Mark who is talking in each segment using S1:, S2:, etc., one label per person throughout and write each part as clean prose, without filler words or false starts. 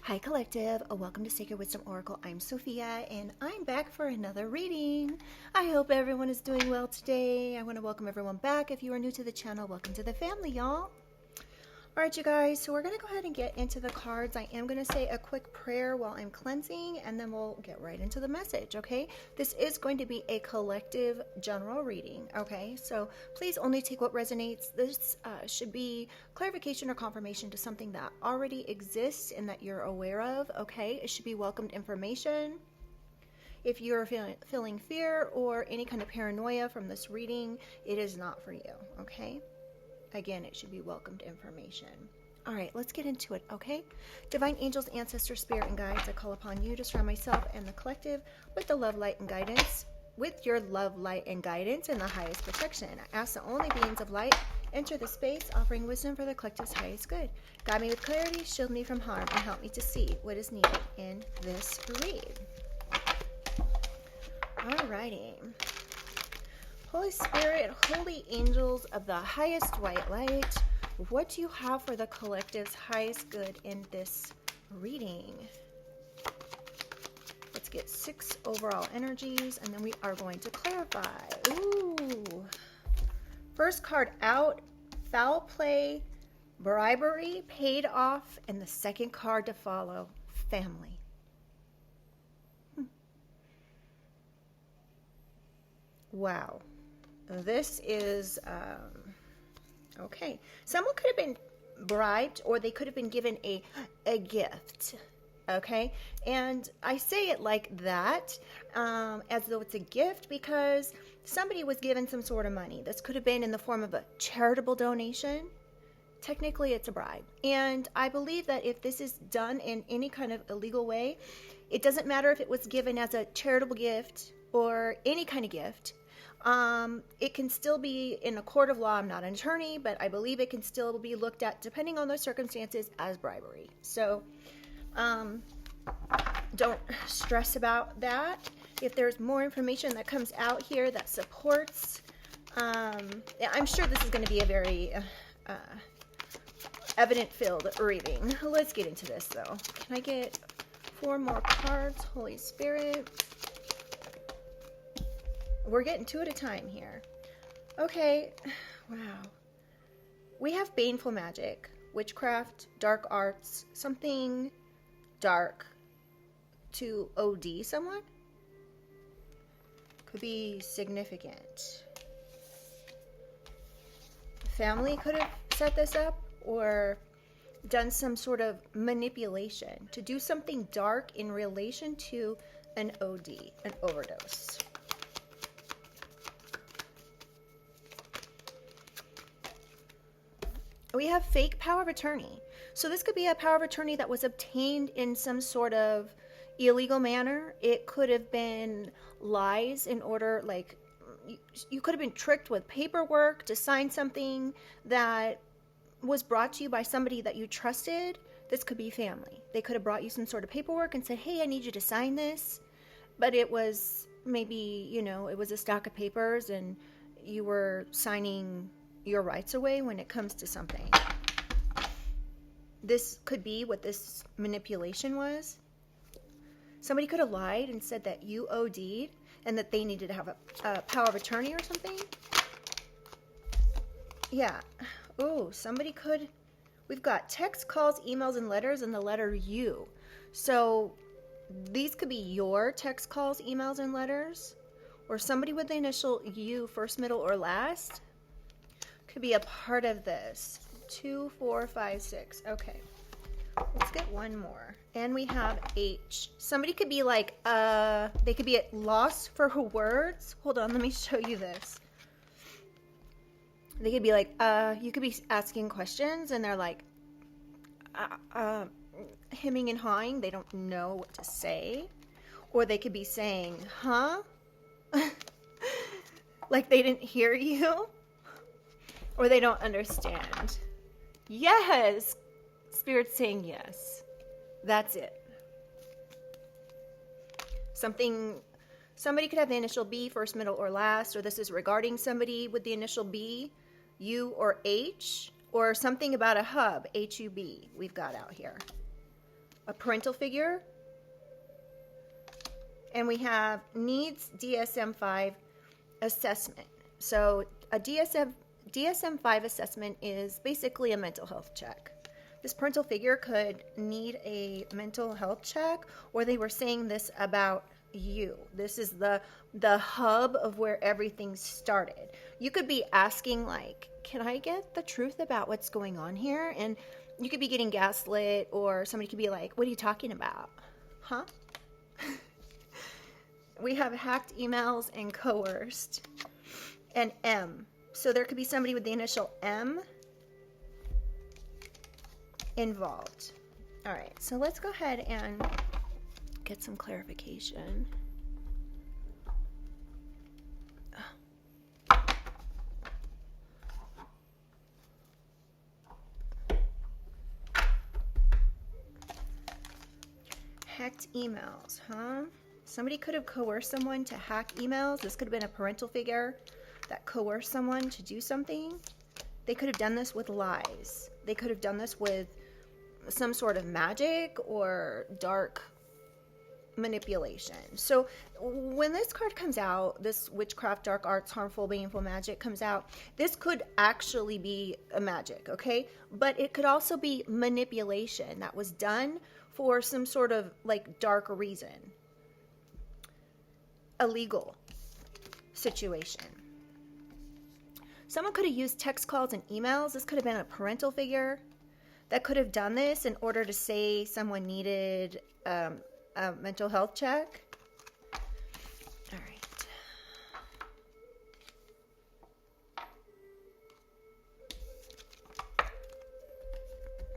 S1: Hi Collective, welcome to Sacred Wisdom Oracle. I'm Sophia and I'm back for another reading. I hope everyone is doing well today. I want to welcome everyone back. If you are new to the channel, welcome to the family, y'all. Alright you guys, so we're going to go ahead and get into the cards. I am going to say a quick prayer while I'm cleansing and then we'll get right into the message, okay? This is going to be a collective general reading, okay? So please only take what resonates. This should be clarification or confirmation to something that already exists and that you're aware of, okay? It should be welcomed information. If you're feeling fear or any kind of paranoia from this reading, it is not for you, okay? Again, it should be welcomed information. All right, let's get into it, okay? Divine angels, ancestors, spirit, and guides, I call upon you to surround myself and the collective with the love, light, and guidance, with your love, light, and guidance and the highest protection. I ask the only beings of light enter the space, offering wisdom for the collective's highest good. Guide me with clarity, shield me from harm, and help me to see what is needed in this read. All righty. Holy Spirit, holy angels of the highest white light, what do you have for the collective's highest good in this reading? Let's get 6 overall energies, and then we are going to clarify. Ooh. First card out, foul play, bribery, paid off, and the second card to follow, family. Wow. This is, okay. Someone could have been bribed or they could have been given a gift, okay? And I say it like that, as though it's a gift because somebody was given some sort of money. This could have been in the form of a charitable donation. Technically, it's a bribe. And I believe that if this is done in any kind of illegal way, it doesn't matter if it was given as a charitable gift or any kind of gift. It can still be in a court of law. I'm not an attorney, but I believe it can still be looked at, depending on the circumstances, as bribery. So, don't stress about that. If there's more information that comes out here that supports, I'm sure this is going to be a very evident-filled reading. Let's get into this, though. Can I get 4 more cards? Holy Spirit. We're getting 2 at a time here. Okay. Wow. We have baneful magic, witchcraft, dark arts, something dark to OD someone. Could be significant. Family could have set this up or done some sort of manipulation to do something dark in relation to an OD, an overdose. We have fake power of attorney. So this could be a power of attorney that was obtained in some sort of illegal manner. It could have been lies in order, like, you could have been tricked with paperwork to sign something that was brought to you by somebody that you trusted. This could be family. They could have brought you some sort of paperwork and said, hey, I need you to sign this. But it was maybe, you know, it was a stack of papers and you were signing your rights away when it comes to something. This could be what this manipulation was. Somebody could have lied and said that you OD'd and that they needed to have a power of attorney or something. Yeah. Oh, somebody could. We've got text, calls, emails, and letters, and the letter U. So these could be your text, calls, emails, and letters, or somebody with the initial U, first, middle, or last. Could be a part of this. 2, 4, 5, 6. Okay. Let's get one more. And we have H. Somebody could be like, they could be at loss for words. Hold on, let me show you this. They could be like, you could be asking questions and they're like, hemming and hawing. They don't know what to say. Or they could be saying, huh? Like they didn't hear you. Or they don't understand. Yes! Spirit's saying yes. That's it. Somebody could have the initial B, first, middle, or last, or this is regarding somebody with the initial B, U, or H, or something about a hub, HUB, we've got out here. a parental figure. And we have needs DSM-5 assessment. So a DSM-5 assessment is basically a mental health check. This parental figure could need a mental health check, or they were saying this about you. This is the hub of where everything started. You could be asking like, can I get the truth about what's going on here? And you could be getting gaslit, or somebody could be like, what are you talking about? Huh? We have hacked emails and coerced. And M. So there could be somebody with the initial M involved. All right, so let's go ahead and get some clarification. Hacked emails, huh? Somebody could have coerced someone to hack emails. This could have been a parental figure that coerced someone to do something. They could have done this with lies. They could have done this with some sort of magic or dark manipulation. So when this card comes out, this witchcraft, dark arts, harmful, baneful magic comes out, this could actually be a magic, okay? But it could also be manipulation that was done for some sort of like dark reason. A legal situation. Someone could have used text calls and emails. This could have been a parental figure that could have done this in order to say someone needed a mental health check. All right.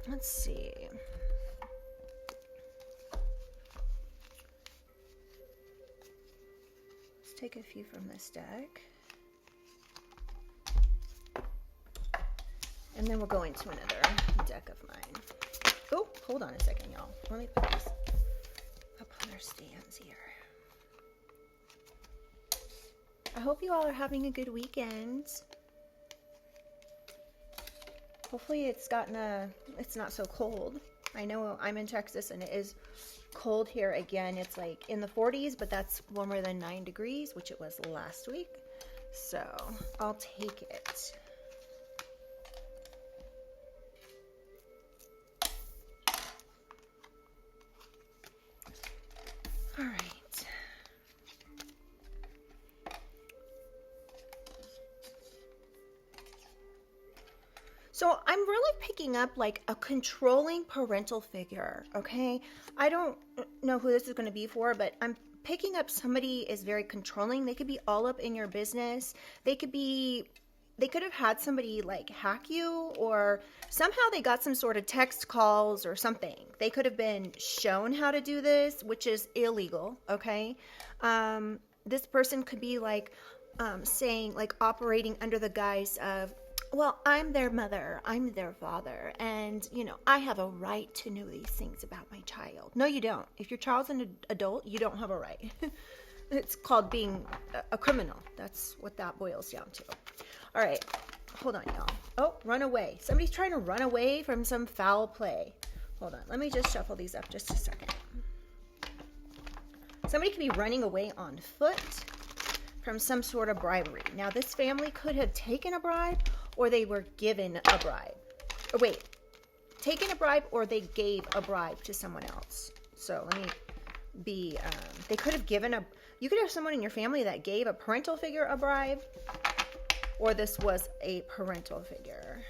S1: Let's see. Let's take a few from this deck. And then we'll go into another deck of mine. Oh, hold on a second, y'all. Let me put these up on their stands here. I hope you all are having a good weekend. Hopefully it's not so cold. I know I'm in Texas and it is cold here again. It's like in the 40s, but that's warmer than 9 degrees, which it was last week. So I'll take it. All right. So I'm really picking up like a controlling parental figure, okay? I don't know who this is going to be for, but I'm picking up somebody is very controlling. They could be all up in your business. They could have had somebody like hack you, or somehow they got some sort of text calls or something. They could have been shown how to do this, which is illegal, okay? This person could be like saying, like operating under the guise of, well, I'm their mother, I'm their father, and, you know, I have a right to know these things about my child. No, you don't. If your child's an adult, you don't have a right. It's called being a criminal. That's what that boils down to. All right, hold on, y'all. Oh, run away. Somebody's trying to run away from some foul play. Hold on, let me just shuffle these up just a second. Somebody could be running away on foot from some sort of bribery. Now, this family could have taken a bribe, or they were given a bribe. Or wait, taken a bribe, or they gave a bribe to someone else. So let me be, they could have given you could have someone in your family that gave a parental figure a bribe, or this was a parental figure.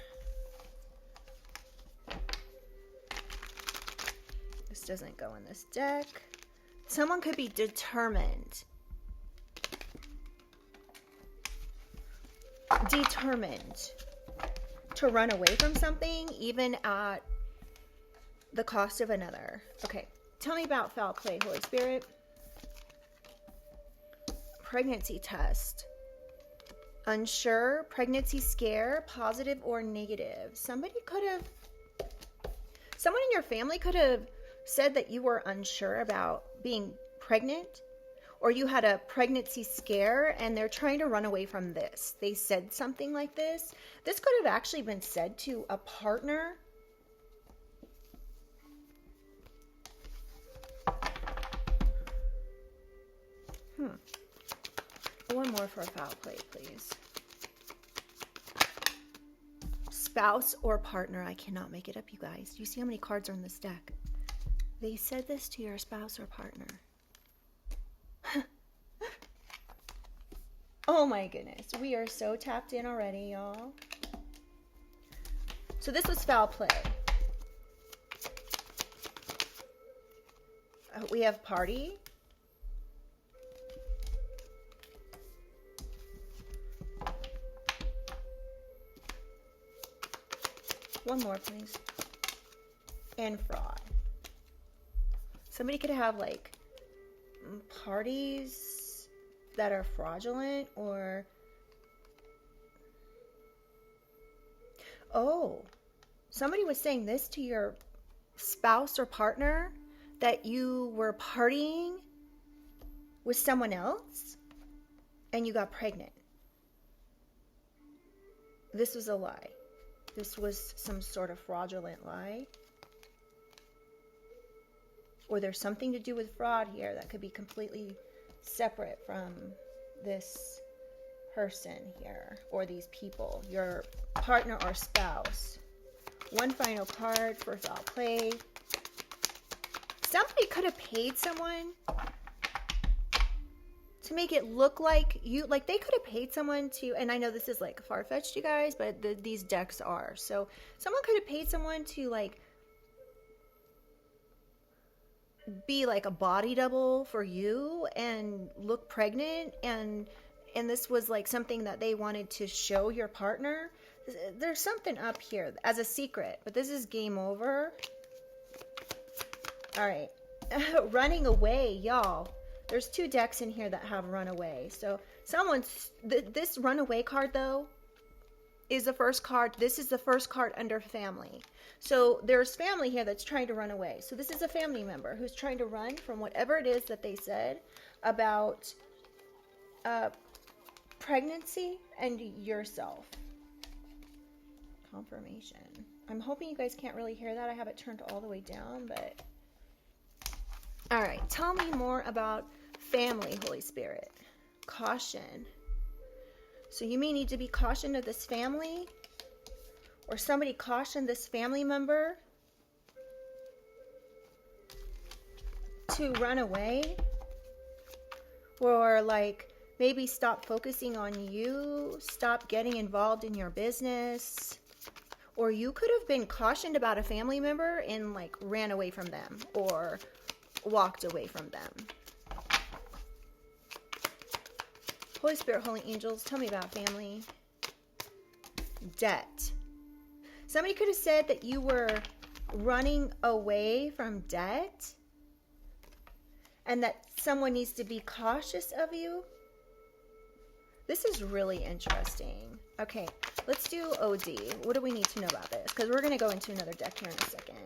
S1: This doesn't go in this deck. Someone could be determined to run away from something, even at the cost of another. Okay, tell me about foul play, Holy Spirit. Pregnancy test. Unsure, pregnancy scare, positive or negative. Someone in your family could have said that you were unsure about being pregnant, or you had a pregnancy scare and they're trying to run away from this. They said something like this. This could have actually been said to a partner. One more for a foul play, please. Spouse or partner. I cannot make it up, you guys. Do you see how many cards are in this deck? They said this to your spouse or partner. Oh my goodness. We are so tapped in already, y'all. So this was foul play. We have party. One more, please. And fraud. Somebody could have like parties that are fraudulent, or oh, somebody was saying this to your spouse or partner, that you were partying with someone else and you got pregnant. This was a lie. This was some sort of fraudulent lie. Or there's something to do with fraud here that could be completely separate from this person here, or these people, your partner or spouse. One final card for foul play. Somebody could have paid someone to make it look like you, like they could have paid someone to, and I know this is like far-fetched, you guys, but these decks are. So someone could have paid someone to like be like a body double for you and look pregnant, and this was like something that they wanted to show your partner. There's something up here as a secret, but this is game over. All right. Running away, y'all. There's two decks in here that have runaway. So this runaway card though is the first card. This is the first card under family. So there's family here that's trying to run away. So this is a family member who's trying to run from whatever it is that they said about pregnancy and yourself. Confirmation. I'm hoping you guys can't really hear that. I have it turned all the way down, but all right. Tell me more about family, Holy Spirit. Caution. So you may need to be cautioned of this family, or somebody cautioned this family member to run away, or like maybe stop focusing on you, stop getting involved in your business. Or you could have been cautioned about a family member and like ran away from them or walked away from them. Holy Spirit, Holy Angels, tell me about family. Debt. Somebody could have said that you were running away from debt and that someone needs to be cautious of you. This is really interesting. Okay, let's do OD. What do we need to know about this? Because we're going to go into another deck here in a second.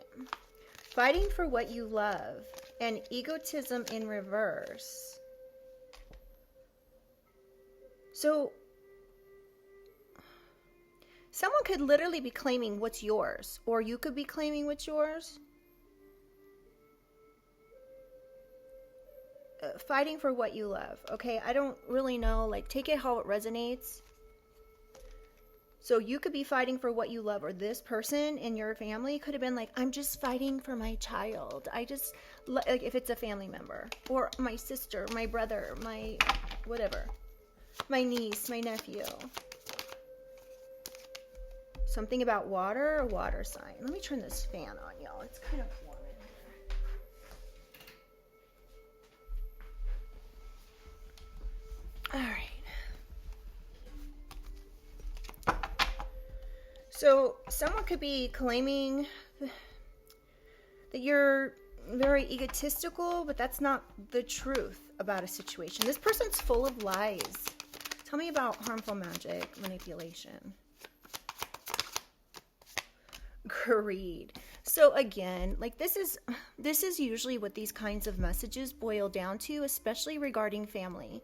S1: Fighting for what you love and egotism in reverse. So someone could literally be claiming what's yours, or you could be claiming what's yours. Fighting for what you love. Okay, I don't really know. Like, take it how it resonates. So you could be fighting for what you love, or this person in your family could have been like, I'm just fighting for my child. I just, like, if it's a family member, or my sister, my brother, my whatever, my niece, my nephew. Something about water or water sign. Let me turn this fan on, y'all. It's kind of warm in here. All right. So someone could be claiming that you're very egotistical, but that's not the truth about a situation. This person's full of lies. Tell me about harmful magic, manipulation. Greed. So again, like this is usually what these kinds of messages boil down to, especially regarding family.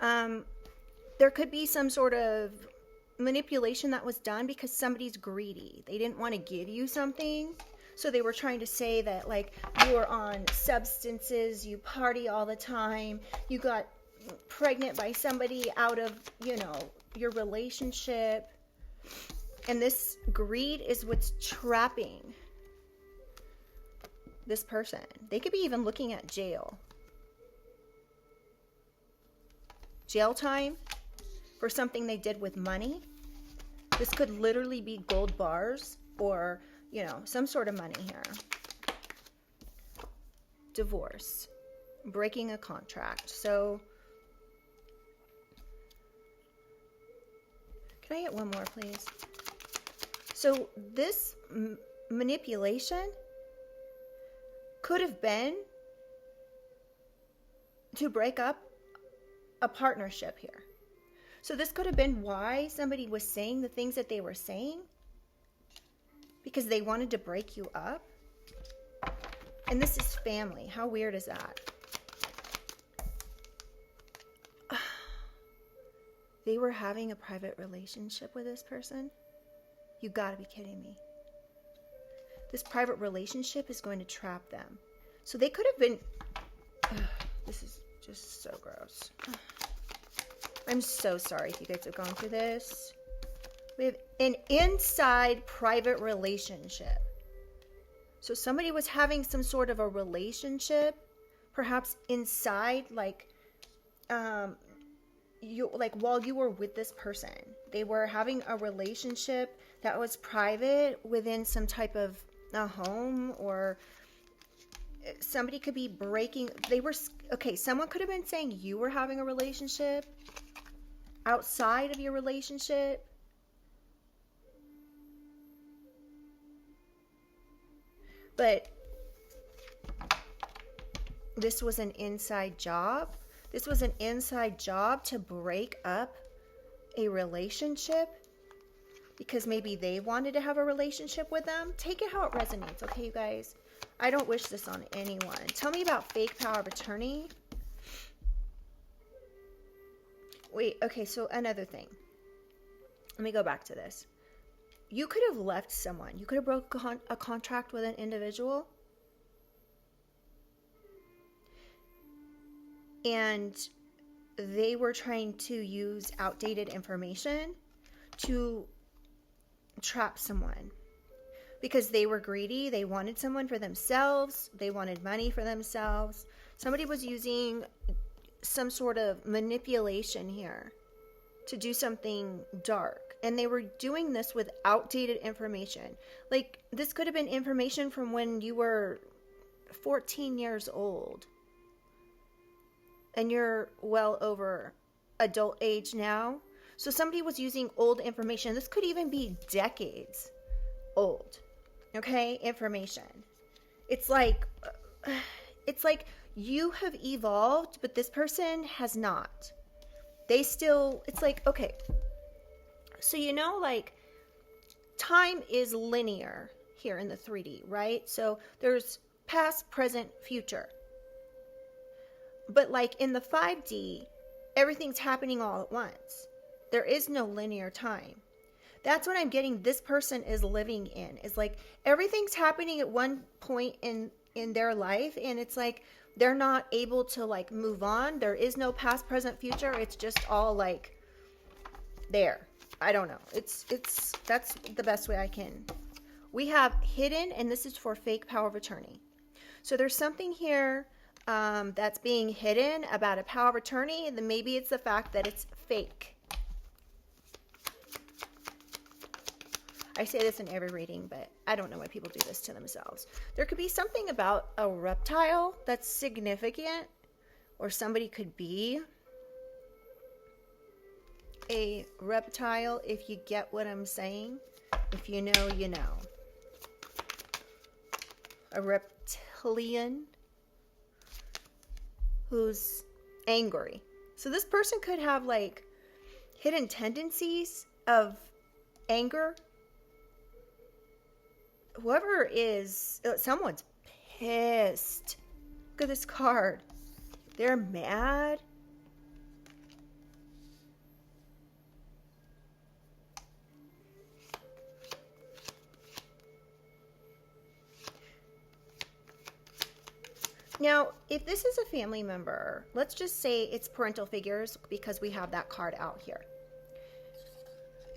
S1: There could be some sort of manipulation that was done because somebody's greedy. They didn't want to give you something, so they were trying to say that like you were on substances, you party all the time, you got pregnant by somebody out of, you know, your relationship. And this greed is what's trapping this person. They could be even looking at jail. Jail time for something they did with money. This could literally be gold bars or, you know, some sort of money here. Divorce. Breaking a contract. So, can I get one more, please? So, this manipulation could have been to break up a partnership here. So this could have been why somebody was saying the things that they were saying, because they wanted to break you up. And this is family. How weird is that? They were having a private relationship with this person? You gotta be kidding me. This private relationship is going to trap them. So they could have been... this is just so gross. I'm so sorry if you guys have gone through this. We have an inside private relationship. So somebody was having some sort of a relationship, perhaps inside, like while you were with this person. They were having a relationship that was private within some type of a home, or somebody could be breaking. Someone could have been saying you were having a relationship outside of your relationship. But this was an inside job. This was an inside job to break up a relationship because maybe they wanted to have a relationship with them. Take it how it resonates, okay, you guys? I don't wish this on anyone. Tell me about fake power of attorney. Wait, okay, so another thing. Let me go back to this. You could have left someone. You could have broke a contract with an individual. And they were trying to use outdated information to trap someone. Because they were greedy. They wanted someone for themselves. They wanted money for themselves. Somebody was using some sort of manipulation here to do something dark. And they were doing this with outdated information. Like, this could have been information from when you were 14 years old. And you're well over adult age now. So somebody was using old information. This could even be decades old. Okay? Information. It's like you have evolved, but this person has not. They still, it's like, okay. So, you know, like, time is linear here in the 3D, right? So there's past, present, future. But like in the 5D, everything's happening all at once. There is no linear time. That's what I'm getting this person is living in. Is like everything's happening at one point in their life, and it's like they're not able to like move on. There is no past, present, future. It's just all like there. I don't know. That's the best way I can. We have hidden, and this is for fake power of attorney. So there's something here that's being hidden about a power of attorney, and then maybe it's the fact that it's fake. I say this in every reading, but I don't know why people do this to themselves. There could be something about a reptile that's significant, or somebody could be a reptile, if you get what I'm saying. If you know, you know. A reptilian who's angry. So this person could have like hidden tendencies of anger. Whoever is, someone's pissed. Look at this card. They're mad. Now, if this is a family member, let's just say it's parental figures because we have that card out here.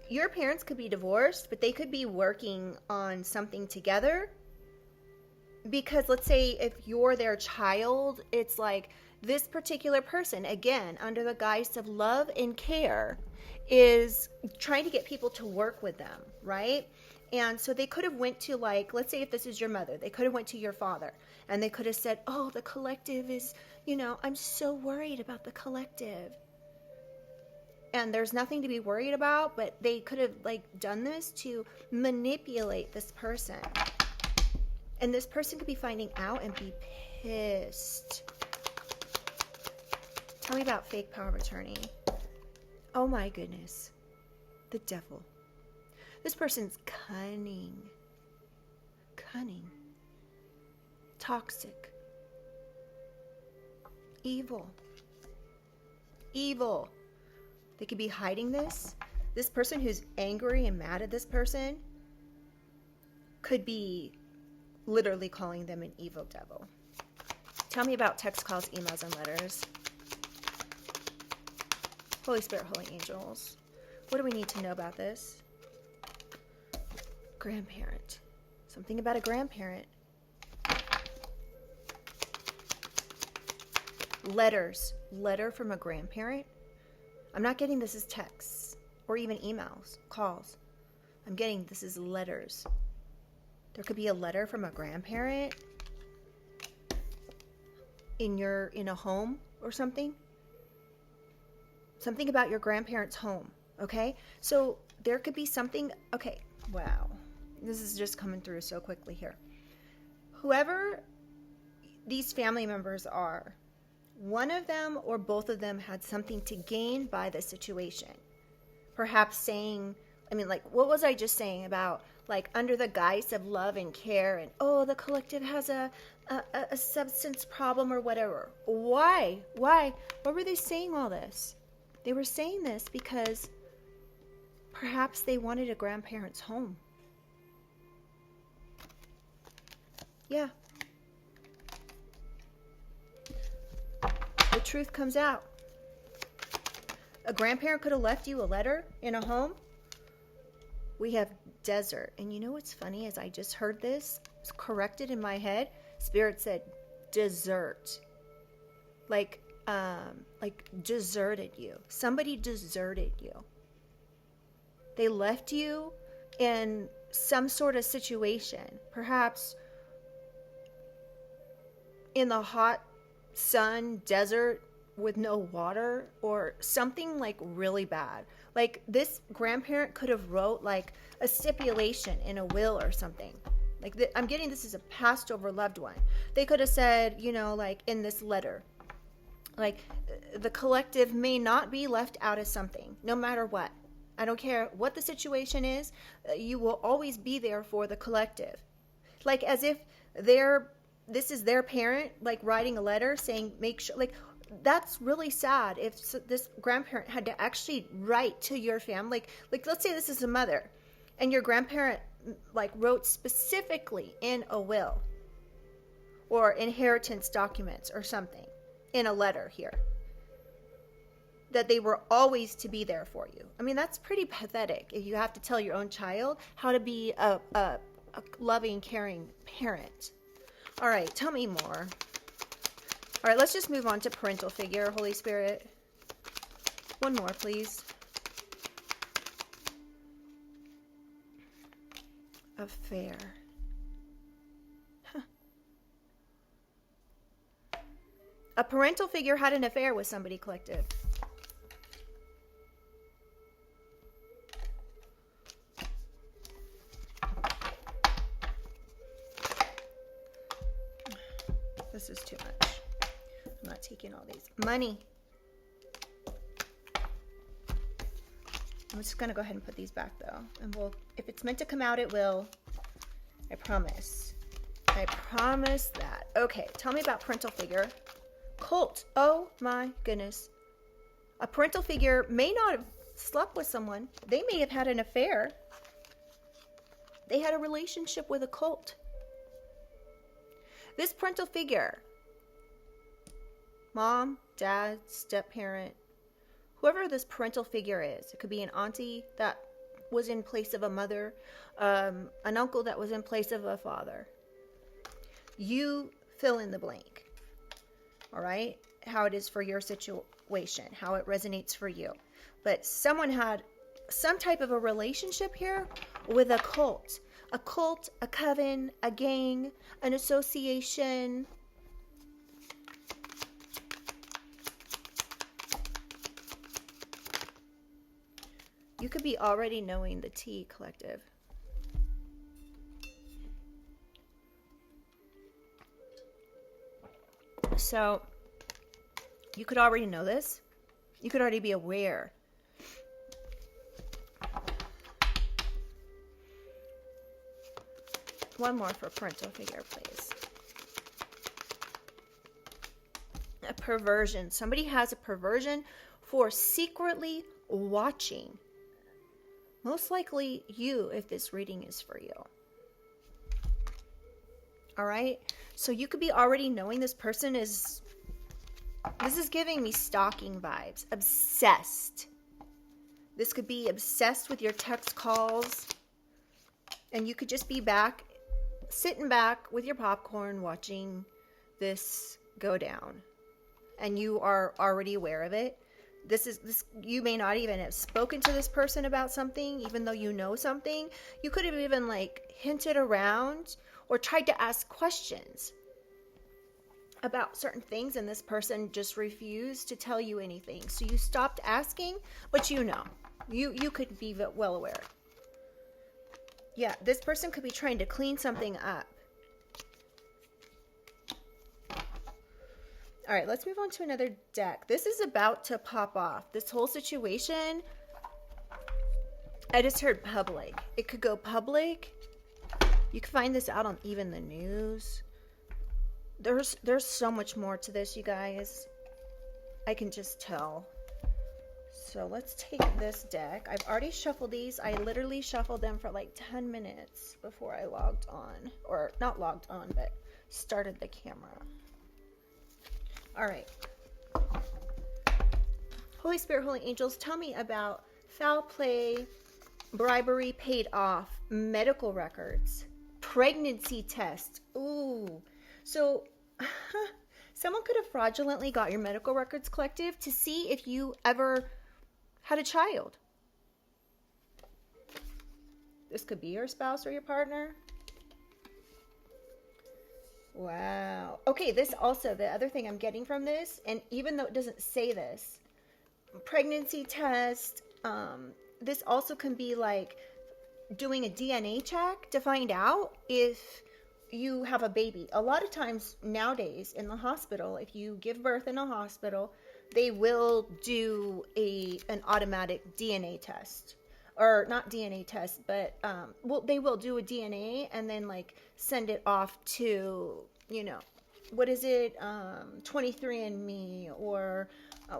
S1: Your parents could be divorced, but they could be working on something together. Because let's say if you're their child, it's like this particular person, again, under the guise of love and care, is trying to get people to work with them, right? And so they could have went to, like, let's say if this is your mother, they could have went to your father and they could have said, oh, the collective is, I'm so worried about the collective. And there's nothing to be worried about, but they could have done this to manipulate this person. And this person could be finding out and be pissed. Tell me about fake power of attorney. Oh my goodness. The devil. This person's cunning. Cunning. Toxic. Evil. Evil. They could be hiding this. This person who's angry and mad at this person could be literally calling them an evil devil. Tell me about text calls, emails, and letters. Holy Spirit, Holy Angels. What do we need to know about this? Grandparent. Something about a grandparent. Letters. Letter from a grandparent. I'm not getting this as texts or even emails, calls. I'm getting this as letters. There could be a letter from a grandparent in a home or something. Something about your grandparents' home, okay? So there could be something, okay, wow. This is just coming through so quickly here. Whoever these family members are, one of them or both of them had something to gain by the situation. Perhaps saying, what was I just saying about, under the guise of love and care and, oh, the collective has a substance problem or whatever. Why? Why were they saying all this? They were saying this because perhaps they wanted a grandparent's home. Yeah. The truth comes out. A grandparent could have left you a letter in a home. We have desert. And you know what's funny is I just heard this corrected in my head. Spirit said desert. Like deserted you. Somebody deserted you. They left you in some sort of situation. Perhaps in the hot sun, desert with no water, or something really bad. This grandparent could have wrote a stipulation in a will or something. I'm getting this as a passed over loved one. They could have said, in this letter, the collective may not be left out of something, no matter what. I don't care what the situation is, you will always be there for the collective. As if this is their parent, writing a letter saying, make sure, that's really sad if this grandparent had to actually write to your family. Let's say this is a mother and your grandparent wrote specifically in a will or inheritance documents or something in a letter here that they were always to be there for you. That's pretty pathetic if you have to tell your own child how to be a loving, caring parent. All right, tell me more. All right, let's just move on to parental figure, Holy Spirit. One more, please. Affair. Huh. A parental figure had an affair with somebody, collective. This is too much. I'm not taking all these. Money. I'm just going to go ahead and put these back, though. And if it's meant to come out, it will. I promise. I promise that. Okay, tell me about parental figure. Cult. Oh, my goodness. A parental figure may not have slept with someone. They may have had an affair. They had a relationship with a cult. This parental figure mom, dad, step-parent, whoever this parental figure is. It could be an auntie that was in place of a mother, an uncle that was in place of a father. You fill in the blank. All right? How it is for your situation, how it resonates for you. But someone had some type of a relationship here with a cult. A cult, a coven, a gang, an association. You could be already knowing the T, collective. So, you could already know this. You could already be aware. One more for parental figure, please. A perversion. Somebody has a perversion for secretly watching. Most likely you, if this reading is for you. All right? So you could be already knowing this person is... This is giving me stalking vibes. Obsessed. This could be obsessed with your text calls. And you could just be sitting back with your popcorn watching this go down. And you are already aware of it. You may not even have spoken to this person about something, even though you know something. You could have even hinted around or tried to ask questions about certain things, and this person just refused to tell you anything. So you stopped asking, but you know. You could be well aware. Yeah, this person could be trying to clean something up. All right, let's move on to another deck. This is about to pop off. This whole situation, I just heard public. It could go public. You can find this out on even the news. There's so much more to this, you guys. I can just tell. So let's take this deck. I've already shuffled these. I literally shuffled them for 10 minutes before I logged on. Or not logged on, but started the camera. All right. Holy Spirit, Holy Angels, tell me about foul play, bribery paid off, medical records, pregnancy test. Ooh. So someone could have fraudulently got your medical records, collective, to see if you ever had a child. This could be your spouse or your partner. Wow. Okay, this also, the other thing I'm getting from this, and even though it doesn't say this, pregnancy test, this also can be doing a DNA check to find out if you have a baby. A lot of times nowadays in the hospital, if you give birth in a hospital, they will do an automatic DNA test. Or not DNA test, but they will do a DNA and then send it off to, what is it, 23andMe or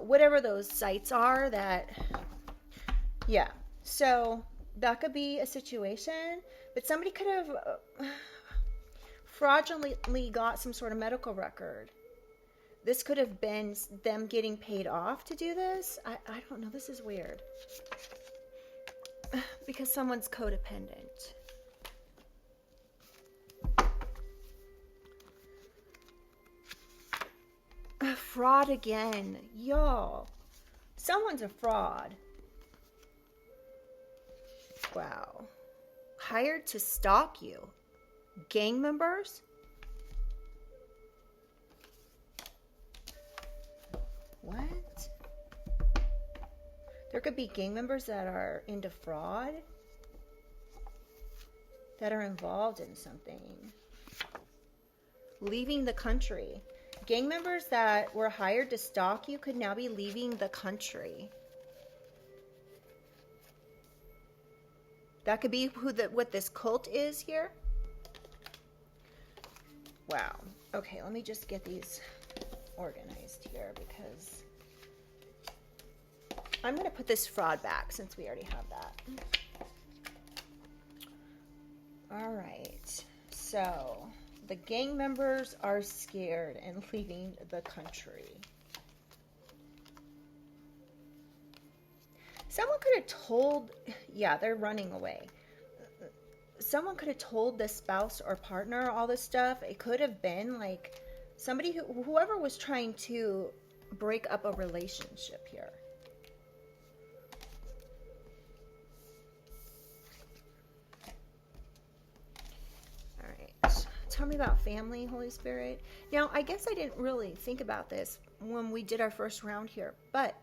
S1: whatever those sites are that, yeah. So that could be a situation, but somebody could have fraudulently got some sort of medical record. This could have been them getting paid off to do this. I don't know. This is weird. Because someone's codependent. Fraud again. Y'all. Someone's a fraud. Wow. Hired to stalk you. Gang members? What? There could be gang members that are into fraud, that are involved in something. Leaving the country. Gang members that were hired to stalk you could now be leaving the country. That could be what this cult is here. Wow. Okay, let me just get these organized here because I'm going to put this fraud back since we already have that. All right. So the gang members are scared and leaving the country. Someone could have told, yeah, they're running away. Someone could have told the spouse or partner all this stuff. It could have been like somebody whoever was trying to break up a relationship here. All right. Tell me about family, Holy Spirit. Now, I guess I didn't really think about this when we did our first round here, but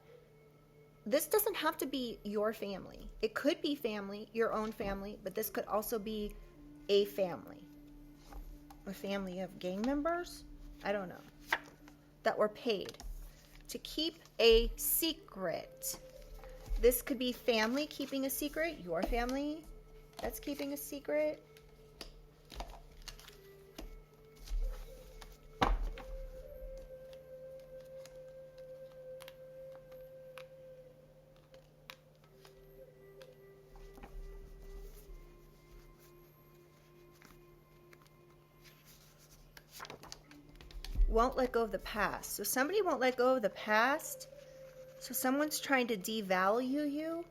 S1: this doesn't have to be your family. It could be family, your own family, but this could also be a family. A family of gang members? I don't know. That were paid to keep a secret. This could be family keeping a secret, your family that's keeping a secret. Won't let go of the past. So somebody won't let go of the past. So someone's trying to devalue you.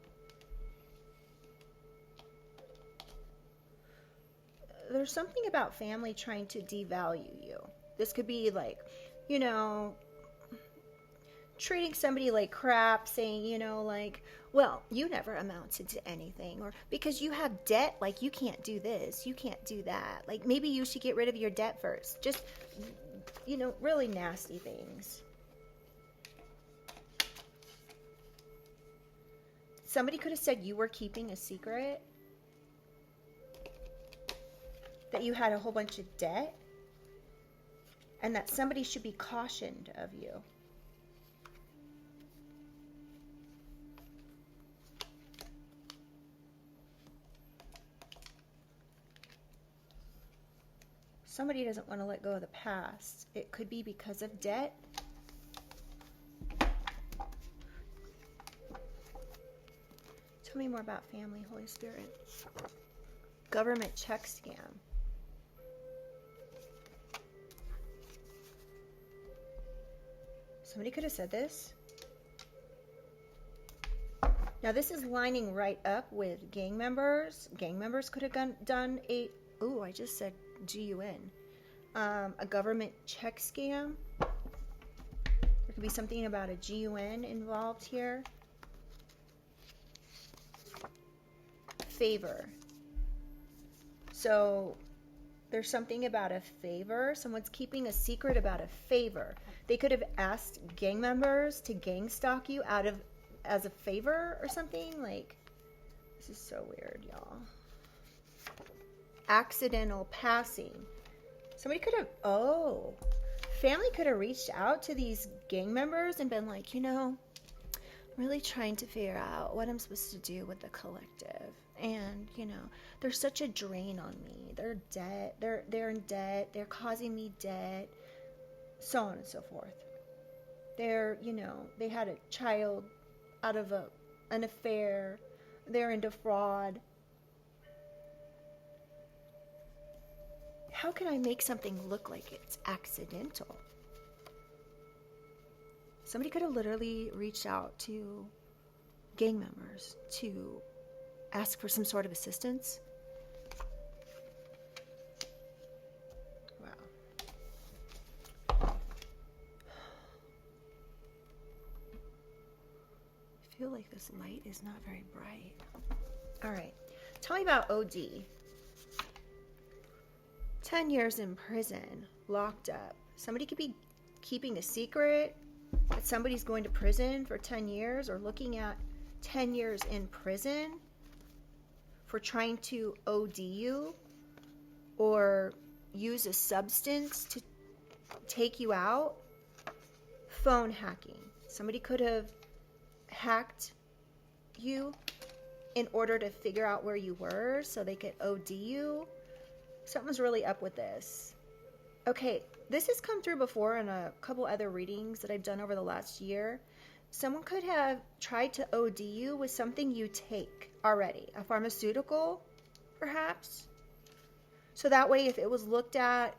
S1: There's something about family trying to devalue you. This could be like, you know, treating somebody like crap, saying, you know, like, well, you never amounted to anything, or because you have debt, like, you can't do this, you can't do that. Like, maybe you should get rid of your debt first. Just, you know, really nasty things. Somebody could have said you were keeping a secret, that you had a whole bunch of debt, and that somebody should be cautioned of you. Somebody doesn't want to let go of the past. It could be because of debt. Tell me more about family, Holy Spirit. Government check scam. Somebody could have said this. Now this is lining right up with gang members. Gang members could have done a, ooh, I just said GUN. A government check scam. There could be something about a GUN involved here. Favor. So there's something about a favor. Someone's keeping a secret about a favor. They could have asked gang members to gang stalk you as a favor or something. Like, this is so weird, y'all. Accidental passing. Somebody could have, family could have reached out to these gang members and been like, you know, really trying to figure out what I'm supposed to do with the collective. And, you know, they're such a drain on me. They're in debt. They're causing me debt. So on and so forth. They're, you know, they had a child out of an affair. They're into fraud. How can I make something look like it's accidental? Somebody could have literally reached out to gang members to ask for some sort of assistance. Wow. I feel like this light is not very bright. All right. Tell me about OD. 10 years in prison, locked up. Somebody could be keeping a secret that somebody's going to prison for 10 years, or looking at 10 years in prison for trying to OD you or use a substance to take you out. Phone hacking. Somebody could have hacked you in order to figure out where you were so they could OD you. Something's really up with this. Okay, this has come through before in a couple other readings that I've done over the last year. Someone could have tried to OD you with something you take already. A pharmaceutical, perhaps. So that way, if it was looked at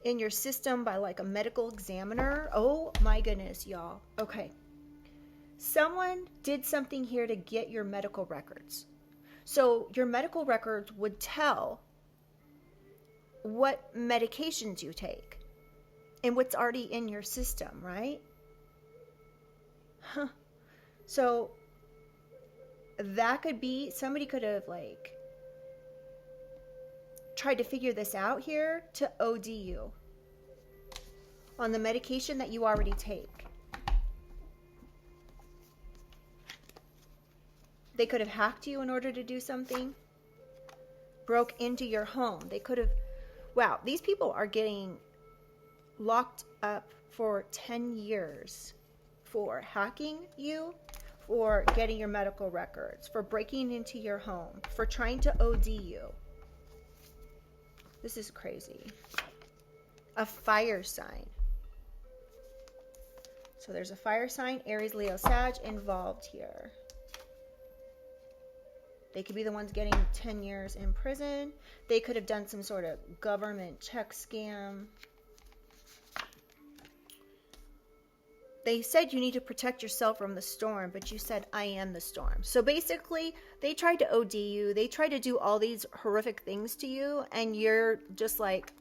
S1: in your system by like a medical examiner, oh my goodness, y'all. Okay. Someone did something here to get your medical records. So your medical records would tell what medications you take and what's already in your system, right? Huh. So that could be, somebody could have like tried to figure this out here to OD you on the medication that you already take. They could have hacked you in order to do something, broke into your home. They could have, wow, these people are getting locked up for 10 years for hacking you, for getting your medical records, for breaking into your home, for trying to OD you. This is crazy. A fire sign. So there's a fire sign, Aries, Leo, Sag involved here. They could be the ones getting 10 years in prison. They could have done some sort of government check scam. They said you need to protect yourself from the storm, but you said, I am the storm. So basically, they tried to OD you. They tried to do all these horrific things to you, and you're just like,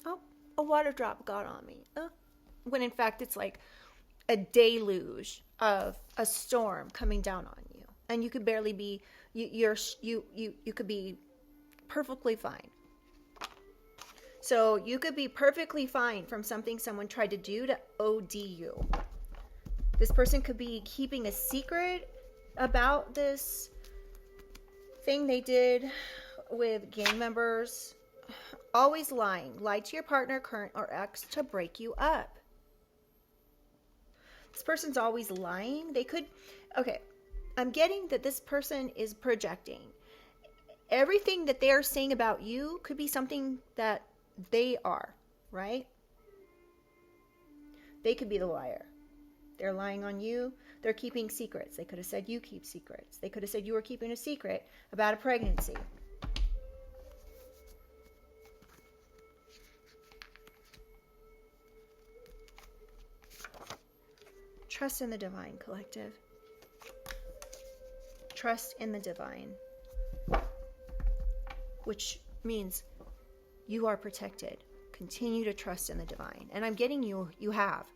S1: oh, a water drop got on me. When in fact, it's like a deluge of a storm coming down on you. And you could barely be, you could be perfectly fine. So you could be perfectly fine from something someone tried to do to OD you. This person could be keeping a secret about this thing they did with gang members. Always lying. Lie to your partner, current or ex, to break you up. This person's always lying. They could, okay, I'm getting that this person is projecting. Everything that they're saying about you could be something that they are, right? They could be the liar. They're lying on you. They're keeping secrets. They could have said you keep secrets. They could have said you were keeping a secret about a pregnancy. Trust in the divine, collective. Trust in the divine. Which means you are protected. Continue to trust in the divine. And I'm getting you have.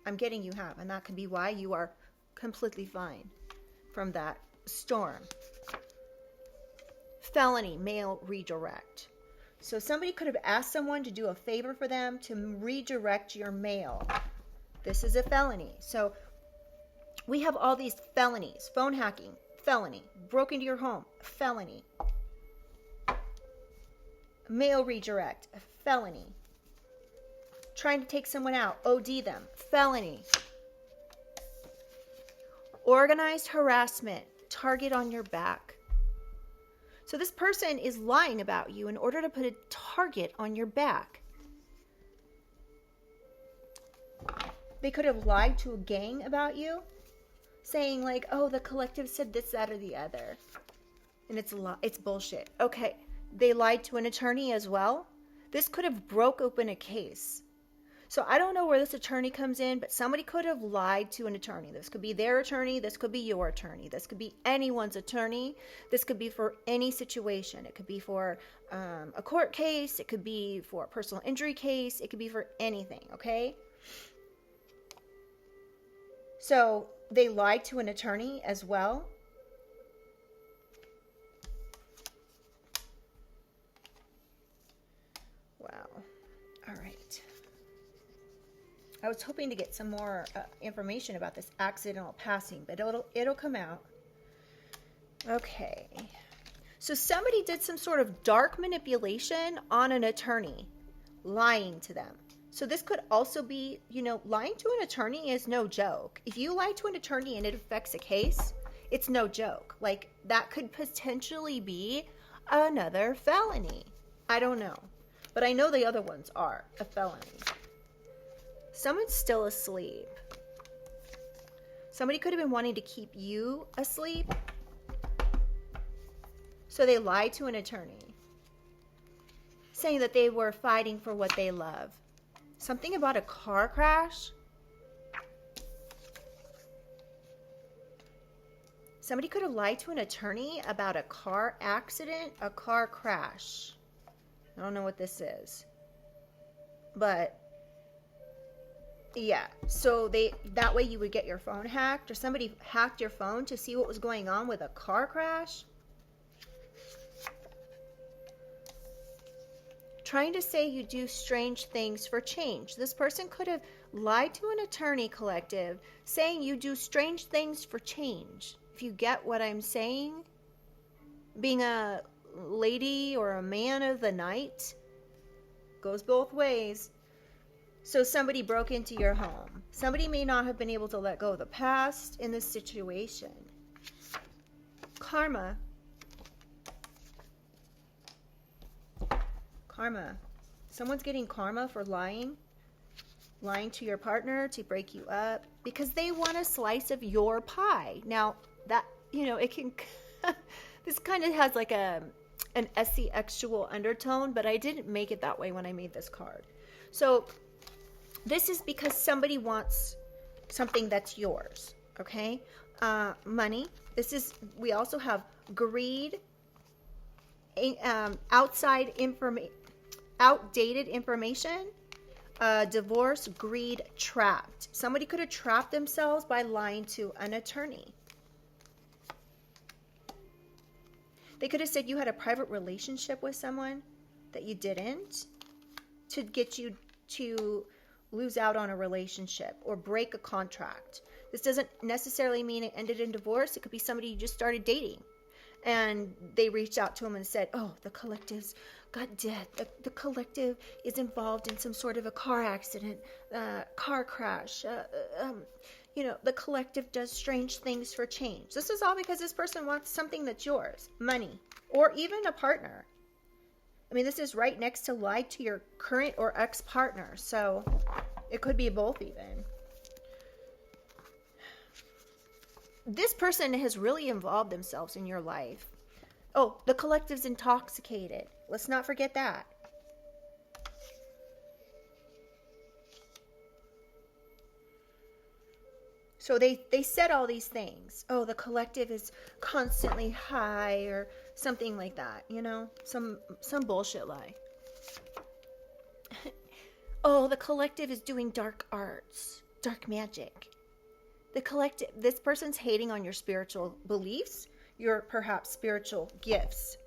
S1: I'm getting you have. And that could be why you are completely fine from that storm. Felony, mail redirect. So somebody could have asked someone to do a favor for them to redirect your mail. This is a felony. So we have all these felonies. Phone hacking, felony. Broke into your home, felony. Mail redirect, felony. Trying to take someone out, OD them, felony. Organized harassment, target on your back. So this person is lying about you in order to put a target on your back. They could have lied to a gang about you, saying like, oh, the collective said this, that, or the other. And it's bullshit. Okay. They lied to an attorney as well. This could have broke open a case. So I don't know where this attorney comes in, but somebody could have lied to an attorney. This could be their attorney. This could be your attorney. This could be anyone's attorney. This could be for any situation. It could be for a court case. It could be for a personal injury case. It could be for anything, okay? So they lied to an attorney as well. Wow. All right. I was hoping to get some more information about this accidental passing, but it'll come out. Okay. So somebody did some sort of dark manipulation on an attorney, lying to them. So this could also be, lying to an attorney is no joke. If you lie to an attorney and it affects a case, it's no joke. Like, that could potentially be another felony. I don't know. But I know the other ones are a felony. Someone's still asleep. Somebody could have been wanting to keep you asleep. So they lied to an attorney, saying that they were fighting for what they love. Something about a car crash. Somebody could have lied to an attorney about a car accident, a car crash. I don't know what this is. But yeah, so that way you would get your phone hacked, or somebody hacked your phone to see what was going on with a car crash. Trying to say you do strange things for change. This person could have lied to an attorney collective saying you do strange things for change. If you get what I'm saying, being a lady or a man of the night goes both ways. So somebody broke into your home. Somebody may not have been able to let go of the past in this situation. Karma. Karma. Someone's getting karma for lying to your partner to break you up because they want a slice of your pie. Now, that, it can, this kind of has like an sexual undertone, but I didn't make it that way when I made this card. So this is because somebody wants something that's yours, okay? Money. We also have greed, outdated information, divorce, greed, trapped. Somebody could have trapped themselves by lying to an attorney. They could have said you had a private relationship with someone that you didn't, to get you to lose out on a relationship or break a contract. This doesn't necessarily mean it ended in divorce. It could be somebody you just started dating and they reached out to him and said, oh, the collective's got dead. The collective is involved in some sort of a car accident, car crash. The collective does strange things for change. This is all because this person wants something that's yours, money, or even a partner. I mean, this is right next to lie to your current or ex-partner, so it could be both even. This person has really involved themselves in your life. Oh, the collective's intoxicated. Let's not forget that. So they said all these things. Oh, the collective is constantly high or something like that, some bullshit lie. Oh, the collective is doing dark arts, dark magic. The collective, this person's hating on your spiritual beliefs, your perhaps spiritual gifts.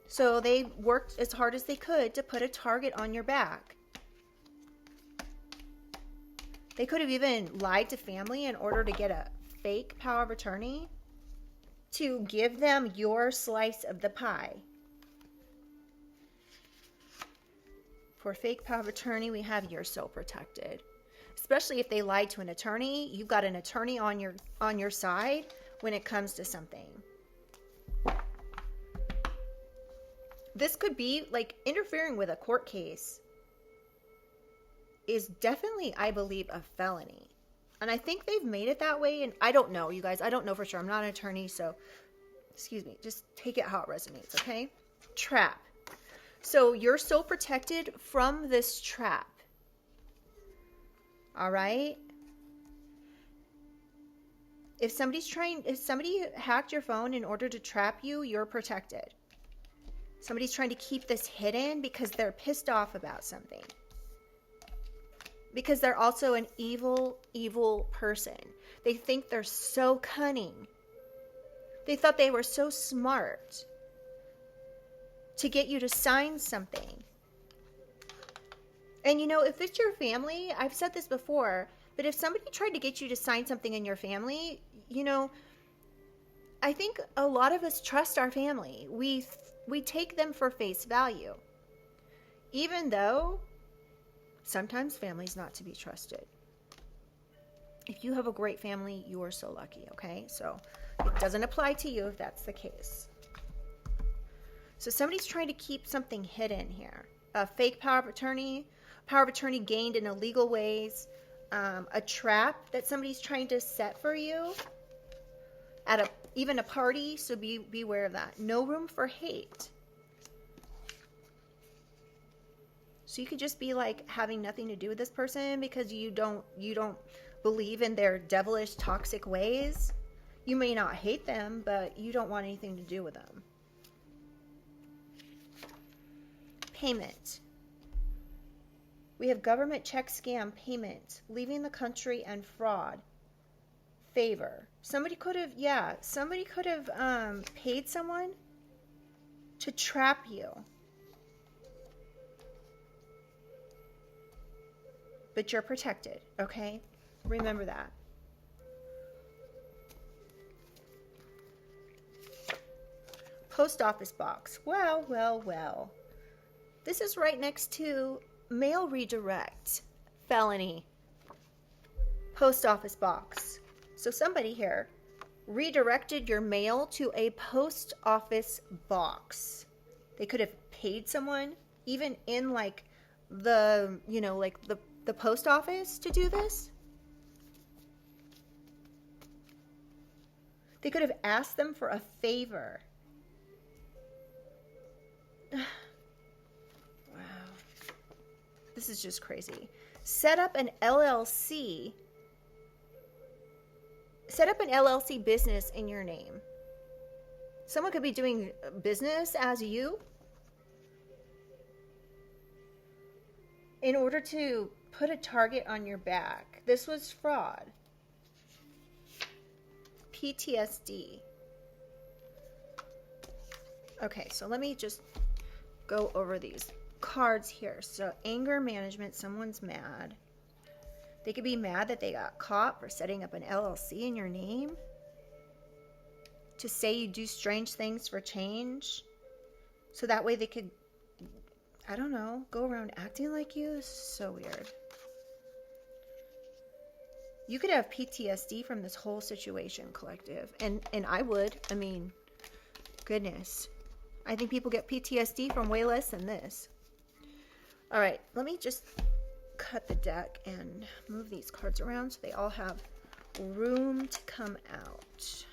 S1: So they worked as hard as they could to put a target on your back. They could have even lied to family in order to get a fake power of attorney to give them your slice of the pie. For fake power of attorney, we have you're so protected. Especially if they lied to an attorney, you've got an attorney on your side when it comes to something. This could be like interfering with a court case is definitely, I believe, a felony. And I think they've made it that way. And I don't know, you guys. I don't know for sure. I'm not an attorney, so excuse me. Just take it how it resonates, okay? Trap. So you're so protected from this trap. All right? If somebody hacked your phone in order to trap you, you're protected. Somebody's trying to keep this hidden because they're pissed off about something. Because they're also an evil, evil person. They think they're so cunning. They thought they were so smart to get you to sign something. And if it's your family, I've said this before, but if somebody tried to get you to sign something in your family, I think a lot of us trust our family. We take them for face value. Even though sometimes family's not to be trusted. If you have a great family, you are so lucky, okay? So it doesn't apply to you if that's the case. So somebody's trying to keep something hidden here. A fake power of attorney gained in illegal ways, a trap that somebody's trying to set for you at even a party, so beware of that. No room for hate. So you could just be like having nothing to do with this person because you don't believe in their devilish, toxic ways. You may not hate them, but you don't want anything to do with them. Payment. We have government check scam, payment, leaving the country, and fraud. Favor. Somebody could have paid someone to trap you. But you're protected, okay? Remember that. Post office box. Well, well, well. This is right next to mail redirect. Felony. Post office box. So somebody here redirected your mail to a post office box. They could have paid someone, even in like the post office, to do this. They could have asked them for a favor. Wow. This is just crazy. Set up an LLC. Set up an LLC business in your name. Someone could be doing business as you in order to put a target on your back. This was fraud. PTSD. Okay, so let me just go over these cards here. So anger management, someone's mad. They could be mad that they got caught for setting up an LLC in your name. To say you do strange things for change. So that way they could, I don't know, go around acting like you. This is so weird. You could have PTSD from this whole situation, collective. And I would. I mean, goodness. I think people get PTSD from way less than this. All right, let me just cut the deck and move these cards around so they all have room to come out.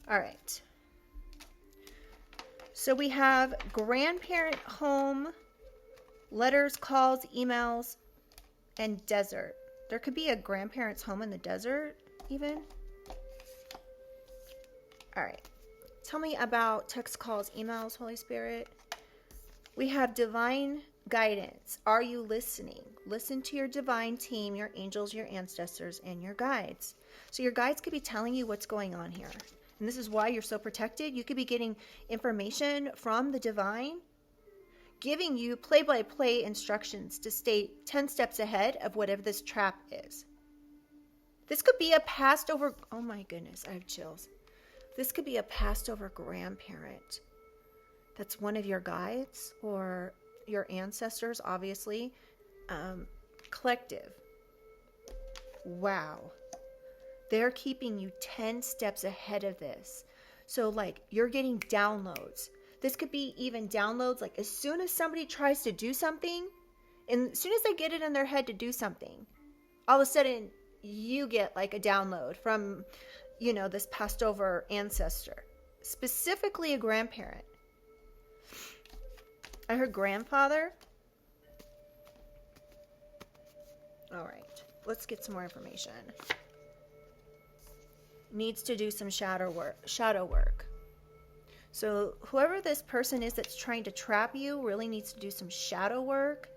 S1: All right. So we have grandparent home, letters, calls, emails, and desert. There could be a grandparent's home in the desert, even. All right. Tell me about text, calls, emails, Holy Spirit. We have divine guidance. Are you listening? Listen to your divine team, your angels, your ancestors, and your guides. So your guides could be telling you what's going on here. And this is why you're so protected. You could be getting information from the divine, giving you play-by-play instructions to stay 10 steps ahead of whatever this trap is. This could be a passed over, oh my goodness, I have chills. This could be a passed over grandparent. That's one of your guides or your ancestors, obviously. Collective. Wow. They're keeping you 10 steps ahead of this. So like you're getting downloads. This could be even downloads like as soon as somebody tries to do something, and as soon as they get it in their head to do something, all of a sudden you get like a download from, this passed over ancestor, specifically a grandparent. I heard grandfather. All right, let's get some more information. Needs to do some shadow work. So whoever this person is that's trying to trap you really needs to do some shadow work.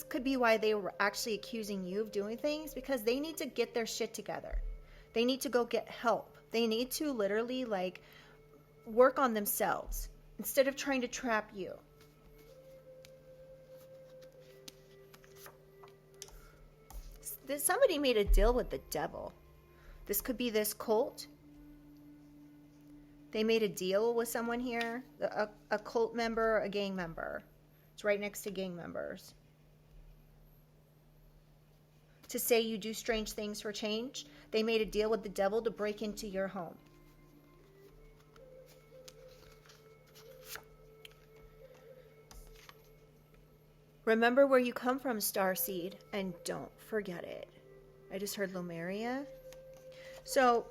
S1: Could be why they were actually accusing you of doing things, because they need to get their shit together. They need to go get help. They need to literally work on themselves instead of trying to trap you. Somebody made a deal with the devil. This could be this cult. They made a deal with someone here. A cult member, a gang member. It's right next to gang members. To say you do strange things for change. They made a deal with the devil to break into your home. Remember where you come from, Starseed, and don't forget it. I just heard Lumeria. So,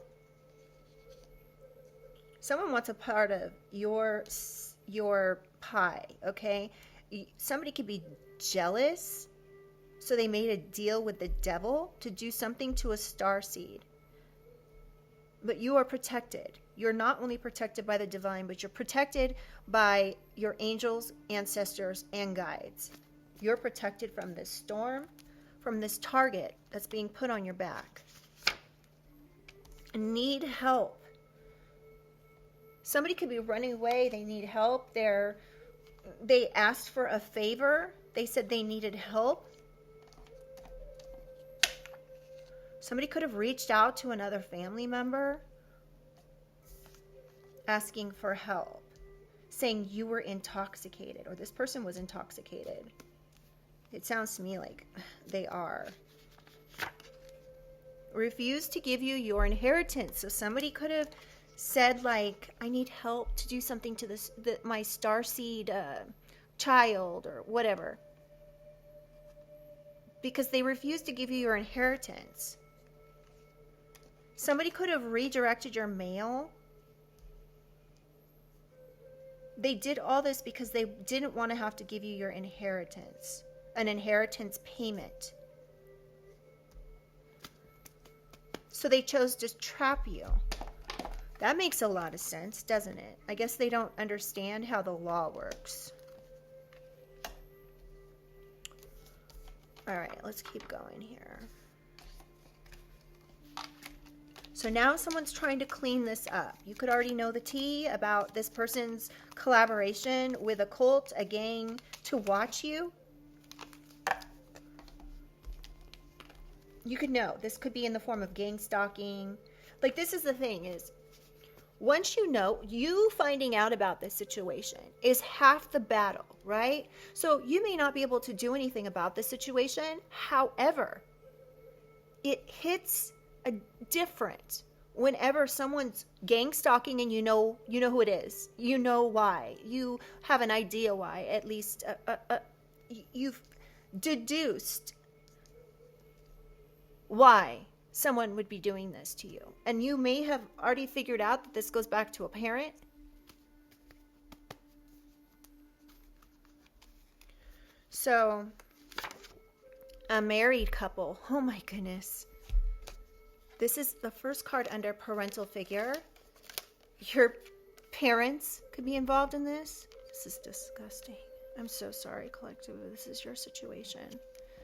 S1: Someone wants a part of your pie, okay? Somebody could be jealous, so they made a deal with the devil to do something to a starseed. But you are protected. You're not only protected by the divine, but you're protected by your angels, ancestors, and guides. You're protected from this storm, from this target that's being put on your back. Need help. Somebody could be running away. They need help. They asked for a favor. They said they needed help. Somebody could have reached out to another family member asking for help, saying you were intoxicated or this person was intoxicated. It sounds to me like they are. Refuse to give you your inheritance. So somebody could have said, like, I need help to do something to my starseed child or whatever, because they refused to give you your inheritance. Somebody could have redirected your mail. They did all this because they didn't want to have to give you your inheritance, an inheritance payment. So they chose to trap you. That makes a lot of sense, doesn't it? I guess they don't understand how the law works. All right, let's keep going here. So now someone's trying to clean this up. You could already know the tea about this person's collaboration with a cult, a gang, to watch you. You could know. This could be in the form of gang stalking. Like, this is the thing is, once you know, you finding out about this situation is half the battle, right? So you may not be able to do anything about the situation. However, it hits a different whenever someone's gang stalking and you know who it is. You know why. You have an idea why. At least you've deduced why someone would be doing this to you. And you may have already figured out that this goes back to a parent. So, a married couple. Oh my goodness. This is the first card under parental figure. Your parents could be involved in this. This is disgusting. I'm so sorry, collective. This is your situation.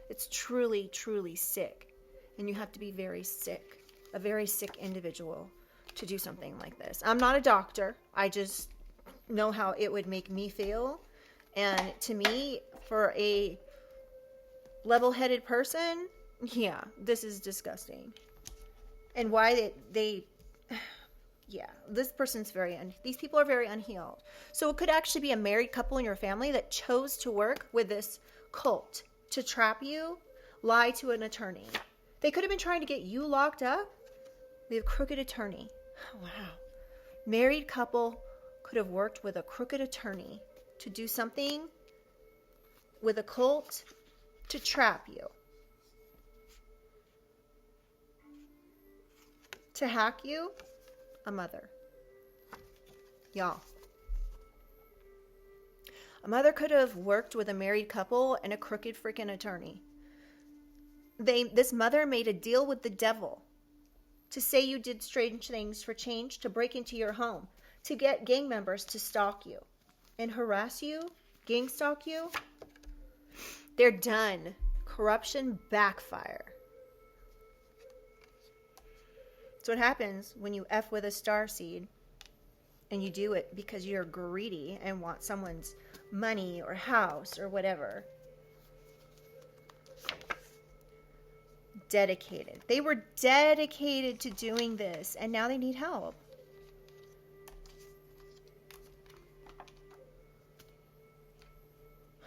S1: It's truly, truly sick. And you have to be very sick, a very sick individual to do something like this. I'm not a doctor. I just know how it would make me feel. And to me, for a level-headed person, yeah, this is disgusting. And why yeah, this person's these people are very unhealed. So it could actually be a married couple in your family that chose to work with this cult to trap you, lie to an attorney. They could have been trying to get you locked up. We have crooked attorney. Oh, wow. Married couple could have worked with a crooked attorney to do something with a cult to trap you. To hack you, a mother. Y'all. A mother could have worked with a married couple and a crooked freaking attorney. This mother made a deal with the devil to say you did strange things for change, to break into your home, to get gang members to stalk you and harass you, gang stalk you. They're done. Corruption backfire. So what happens when you F with a starseed and you do it because you're greedy and want someone's money or house or whatever. Dedicated. They were dedicated to doing this, and now they need help.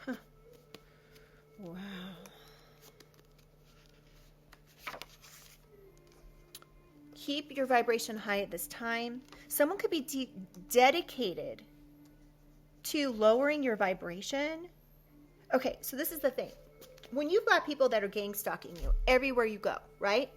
S1: Huh. Wow. Keep your vibration high at this time. Someone could be dedicated to lowering your vibration. Okay, so this is the thing. When you've got people that are gang stalking you everywhere you go, right?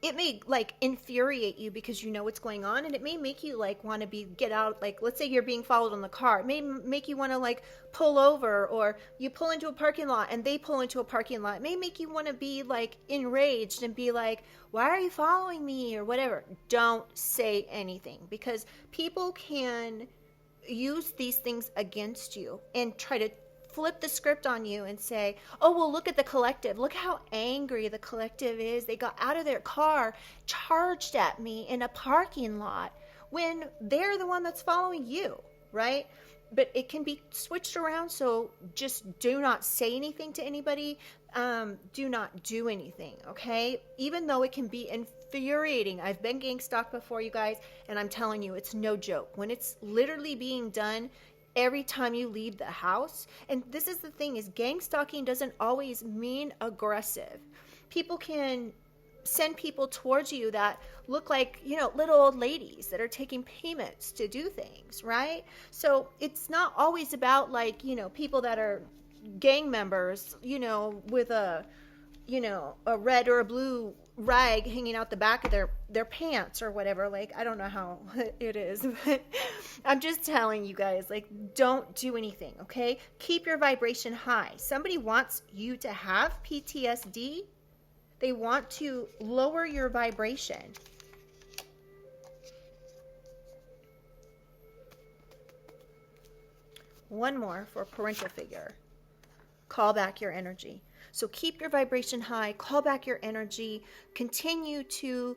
S1: it may like infuriate you because you know what's going on, and it may make you like want to get out. Like, let's say you're being followed in the car, it may make you want to like pull over, or you pull into a parking lot and they pull into a parking lot. It may make you want to be like enraged and be like, why are you following me, or whatever. Don't say anything, because people can use these things against you and try to flip the script on you and say, oh, well, look at the collective. Look how angry the collective is. They got out of their car, charged at me in a parking lot, when they're the one that's following you, right? But it can be switched around. So just do not say anything to anybody. Do not do anything, okay? Even though it can be infuriating. I've been gang stalked before, you guys, and I'm telling you, it's no joke. When it's literally being done every time you leave the house. And this is the thing, is gang stalking doesn't always mean aggressive. People can send people towards you that look like, you know, little old ladies that are taking payments to do things, right? So it's not always about like, you know, people that are gang members, you know, with a, you know, a red or a blue rag hanging out the back of their pants or whatever. Like, I don't know how it is, but I'm just telling you guys, like, don't do anything, okay? Keep your vibration high. Somebody wants you to have PTSD. They want to lower your vibration. One more for parental figure. Call back your energy. So keep your vibration high, call back your energy, continue to,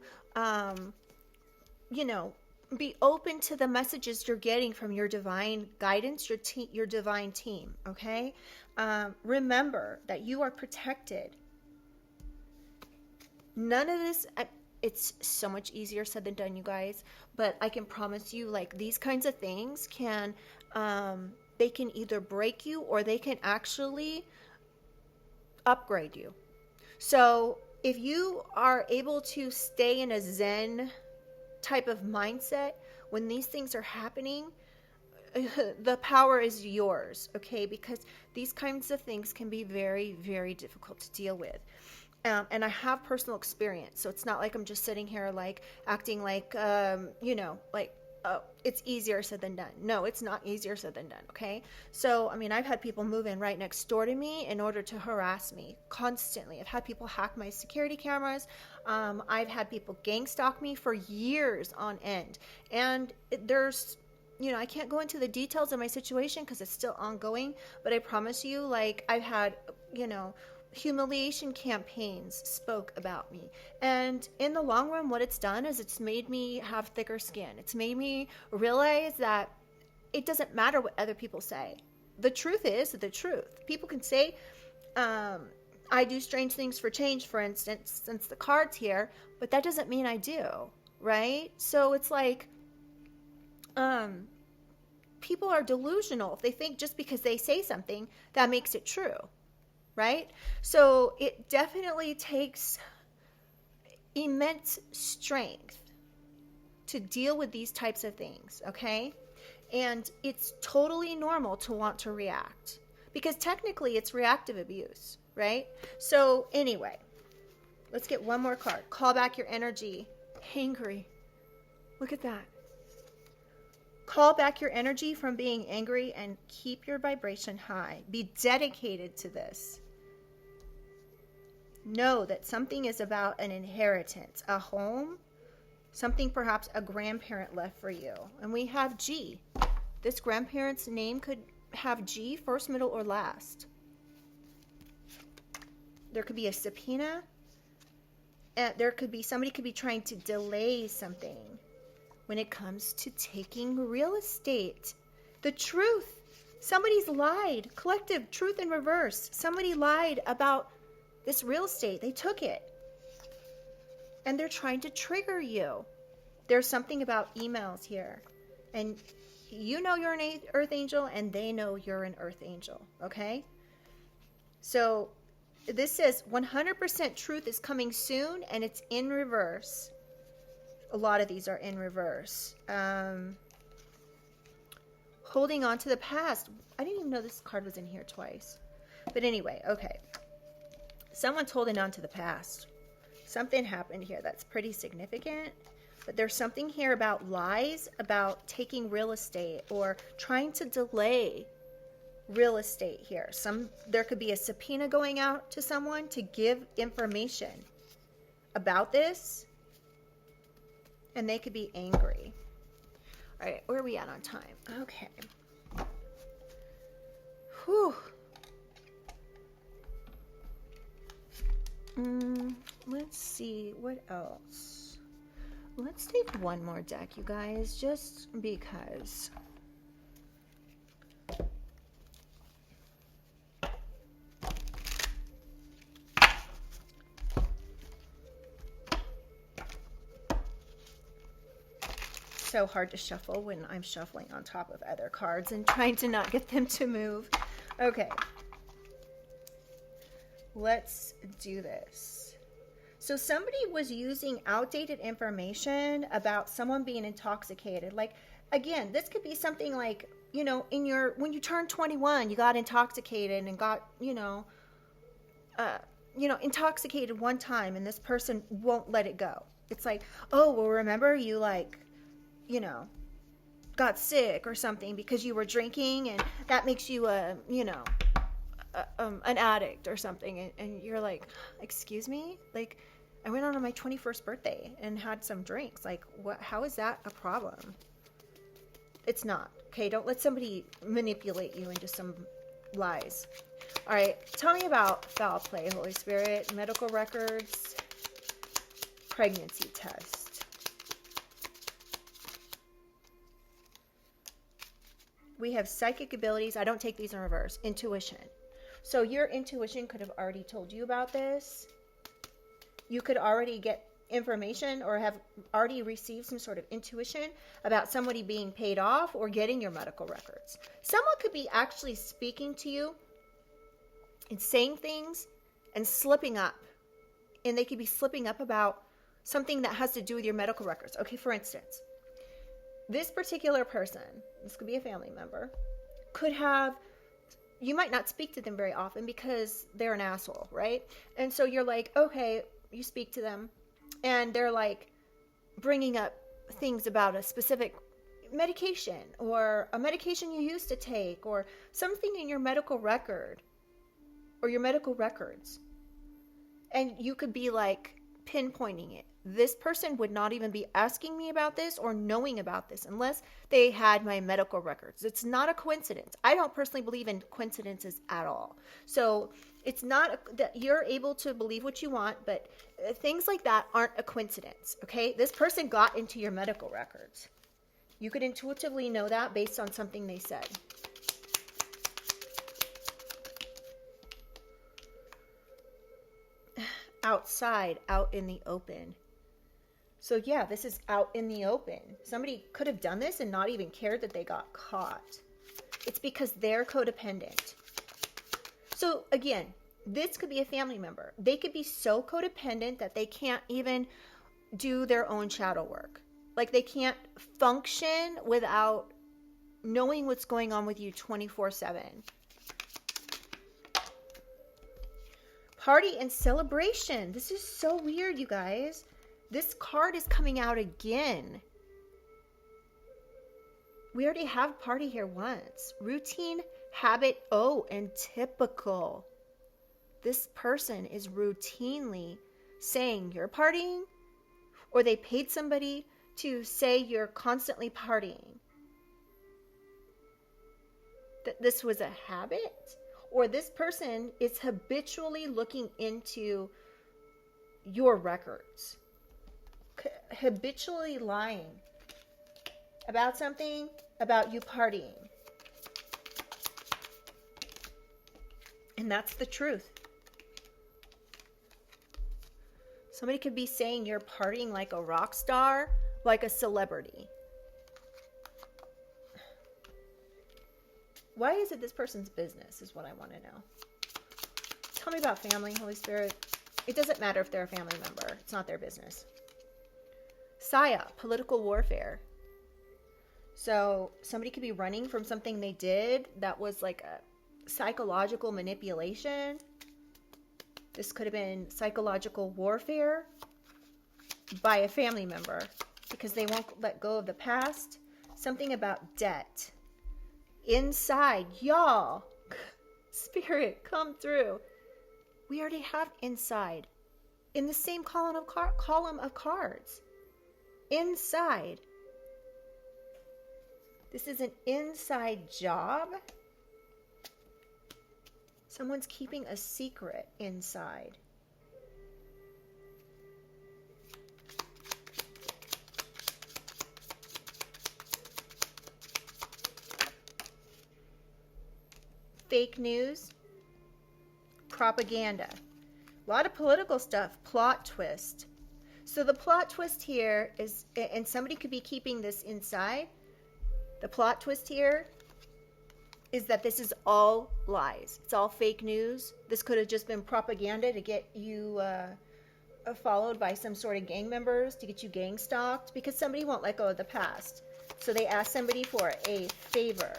S1: you know, be open to the messages you're getting from your divine guidance, your divine team, okay? Remember that you are protected. None of this, it's so much easier said than done, you guys, but I can promise you, like, these kinds of things can, they can either break you or they can actually upgrade you. So if you are able to stay in a Zen type of mindset when these things are happening, the power is yours, okay? Because these kinds of things can be very, very difficult to deal with. And I have personal experience, so it's not like I'm just sitting here like acting like, you know, like, oh, it's easier said than done. No, it's not easier said than done, okay? So, I mean, I've had people move in right next door to me in order to harass me constantly. I've had people hack my security cameras. I've had people gang stalk me for years on end. And there's, you know, I can't go into the details of my situation because it's still ongoing, but I promise you, like, I've had, you know, humiliation campaigns spoke about me, and in the long run what it's done is it's made me have thicker skin. It's made me realize that it doesn't matter what other people say. The truth is the truth. People can say I do strange things for change, for instance, since the card's here, but that doesn't mean I do, right? So it's like people are delusional if they think just because they say something that makes it true, right? So it definitely takes immense strength to deal with these types of things, okay? And it's totally normal to want to react because technically it's reactive abuse, right? So anyway, let's get one more card. Call back your energy. Angry. Look at that. Call back your energy from being angry and keep your vibration high. Be dedicated to this. Know that something is about an inheritance, a home, something perhaps a grandparent left for you. And we have G. This grandparent's name could have G, first, middle, or last. There could be a subpoena. There could be, somebody could be trying to delay something. When it comes to taking real estate, the truth, somebody's lied. Collective truth in reverse. Somebody lied about this real estate. They took it. And they're trying to trigger you. There's something about emails here. And you know you're an earth angel and they know you're an earth angel. Okay? So this says 100% truth is coming soon and it's in reverse. A lot of these are in reverse. Holding on to the past. I didn't even know this card was in here twice. But anyway, okay. Someone's holding on to the past. Something happened here that's pretty significant. But there's something here about lies, about taking real estate or trying to delay real estate here. There could be a subpoena going out to someone to give information about this, and they could be angry. All right, where are we at on time? Okay. Whew. Let's see, what else? Let's take one more deck, you guys, just because. So hard to shuffle when I'm shuffling on top of other cards and trying to not get them to move. Okay. Let's do this. So somebody was using outdated information about someone being intoxicated. Like, again, this could be something like, you know, when you turned 21, you got intoxicated and got, intoxicated one time, and this person won't let it go. It's like, oh, well, remember you got sick or something because you were drinking, and that makes you an addict or something. And you're like, excuse me? Like, I went on my 21st birthday and had some drinks. Like, what? How is that a problem? It's not. Okay, don't let somebody manipulate you into some lies. All right, tell me about foul play, Holy Spirit. Medical records, pregnancy test. We have psychic abilities. I don't take these in reverse. Intuition. So your intuition could have already told you about this. You could already get information or have already received some sort of intuition about somebody being paid off or getting your medical records. Someone could be actually speaking to you and saying things and slipping up. And they could be slipping up about something that has to do with your medical records. Okay, for instance, this particular person, this could be a family member, you might not speak to them very often because they're an asshole, right? And so you're like, okay, you speak to them, and they're like bringing up things about a specific medication or a medication you used to take or something in your medical record or your medical records. And you could be like pinpointing it. This person would not even be asking me about this or knowing about this unless they had my medical records. It's not a coincidence. I don't personally believe in coincidences at all. So it's not that you're able to believe what you want, but things like that aren't a coincidence, okay? This person got into your medical records. You could intuitively know that based on something they said. Outside, out in the open. So yeah, this is out in the open. Somebody could have done this and not even cared that they got caught. It's because they're codependent. So again, this could be a family member. They could be so codependent that they can't even do their own shadow work. Like they can't function without knowing what's going on with you 24/7. Party and celebration. This is so weird, you guys. This card is coming out again. We already have party here once. Routine, habit, and typical. This person is routinely saying you're partying, or they paid somebody to say you're constantly partying. That this was a habit, or this person is habitually looking into your records. Habitually lying about something, about you partying. And that's the truth. Somebody could be saying you're partying like a rock star, like a celebrity. Why is it this person's business is what I want to know. Tell me about family, Holy Spirit. It doesn't matter if they're a family member. It's not their business. Psyop, political warfare. So somebody could be running from something they did that was like a psychological manipulation. This could have been psychological warfare by a family member because they won't let go of the past. Something about debt. Inside, y'all, Spirit, come through. We already have inside in the same column of cards. Inside. This is an inside job. Someone's keeping a secret inside. Fake news, propaganda, a lot of political stuff, plot twist. So the plot twist here is, and somebody could be keeping this inside, the plot twist here is that this is all lies. It's all fake news. This could have just been propaganda to get you followed by some sort of gang members, to get you gang stalked, because somebody won't let go of the past. So they ask somebody for a favor.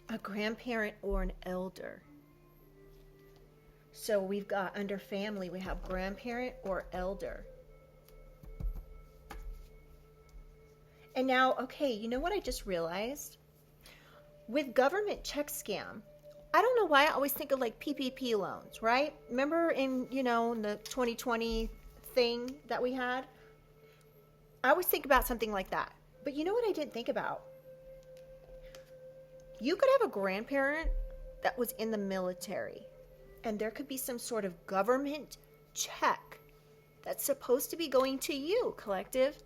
S1: A grandparent or an elder. So we've got under family, we have grandparent or elder. And now, okay, you know what I just realized? With government check scam, I don't know why I always think of like PPP loans, right? Remember in, the 2020 thing that we had? I always think about something like that. But you know what I didn't think about? You could have a grandparent that was in the military, and there could be some sort of government check that's supposed to be going to you, collective,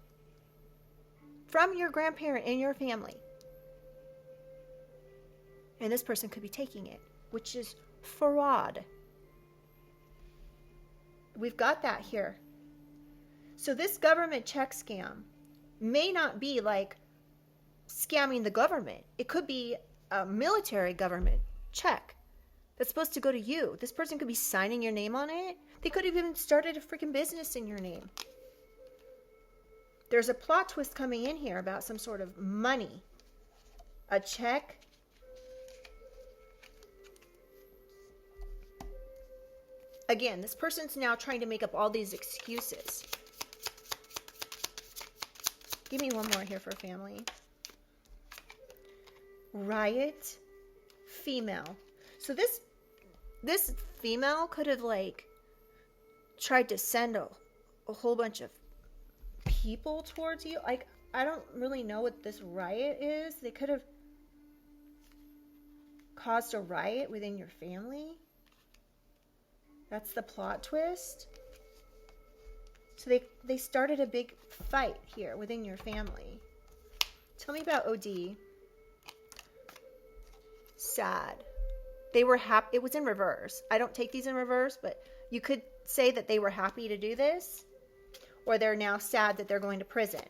S1: from your grandparent in your family. And this person could be taking it, which is fraud. We've got that here. So this government check scam may not be like scamming the government. It could be a military government check that's supposed to go to you. This person could be signing your name on it. They could have even started a freaking business in your name. There's a plot twist coming in here about some sort of money. A check. Again, this person's now trying to make up all these excuses. Give me one more here for family. Riot, female. So this female could have tried to send a whole bunch of people towards you. I don't really know what this riot is. They could have caused a riot within your family. That's the plot twist. So they started a big fight here within your family. Tell me about OD. Sad. They were happy. It was in reverse. I don't take these in reverse, but you could say that they were happy to do this, or they're now sad that they're going to prison.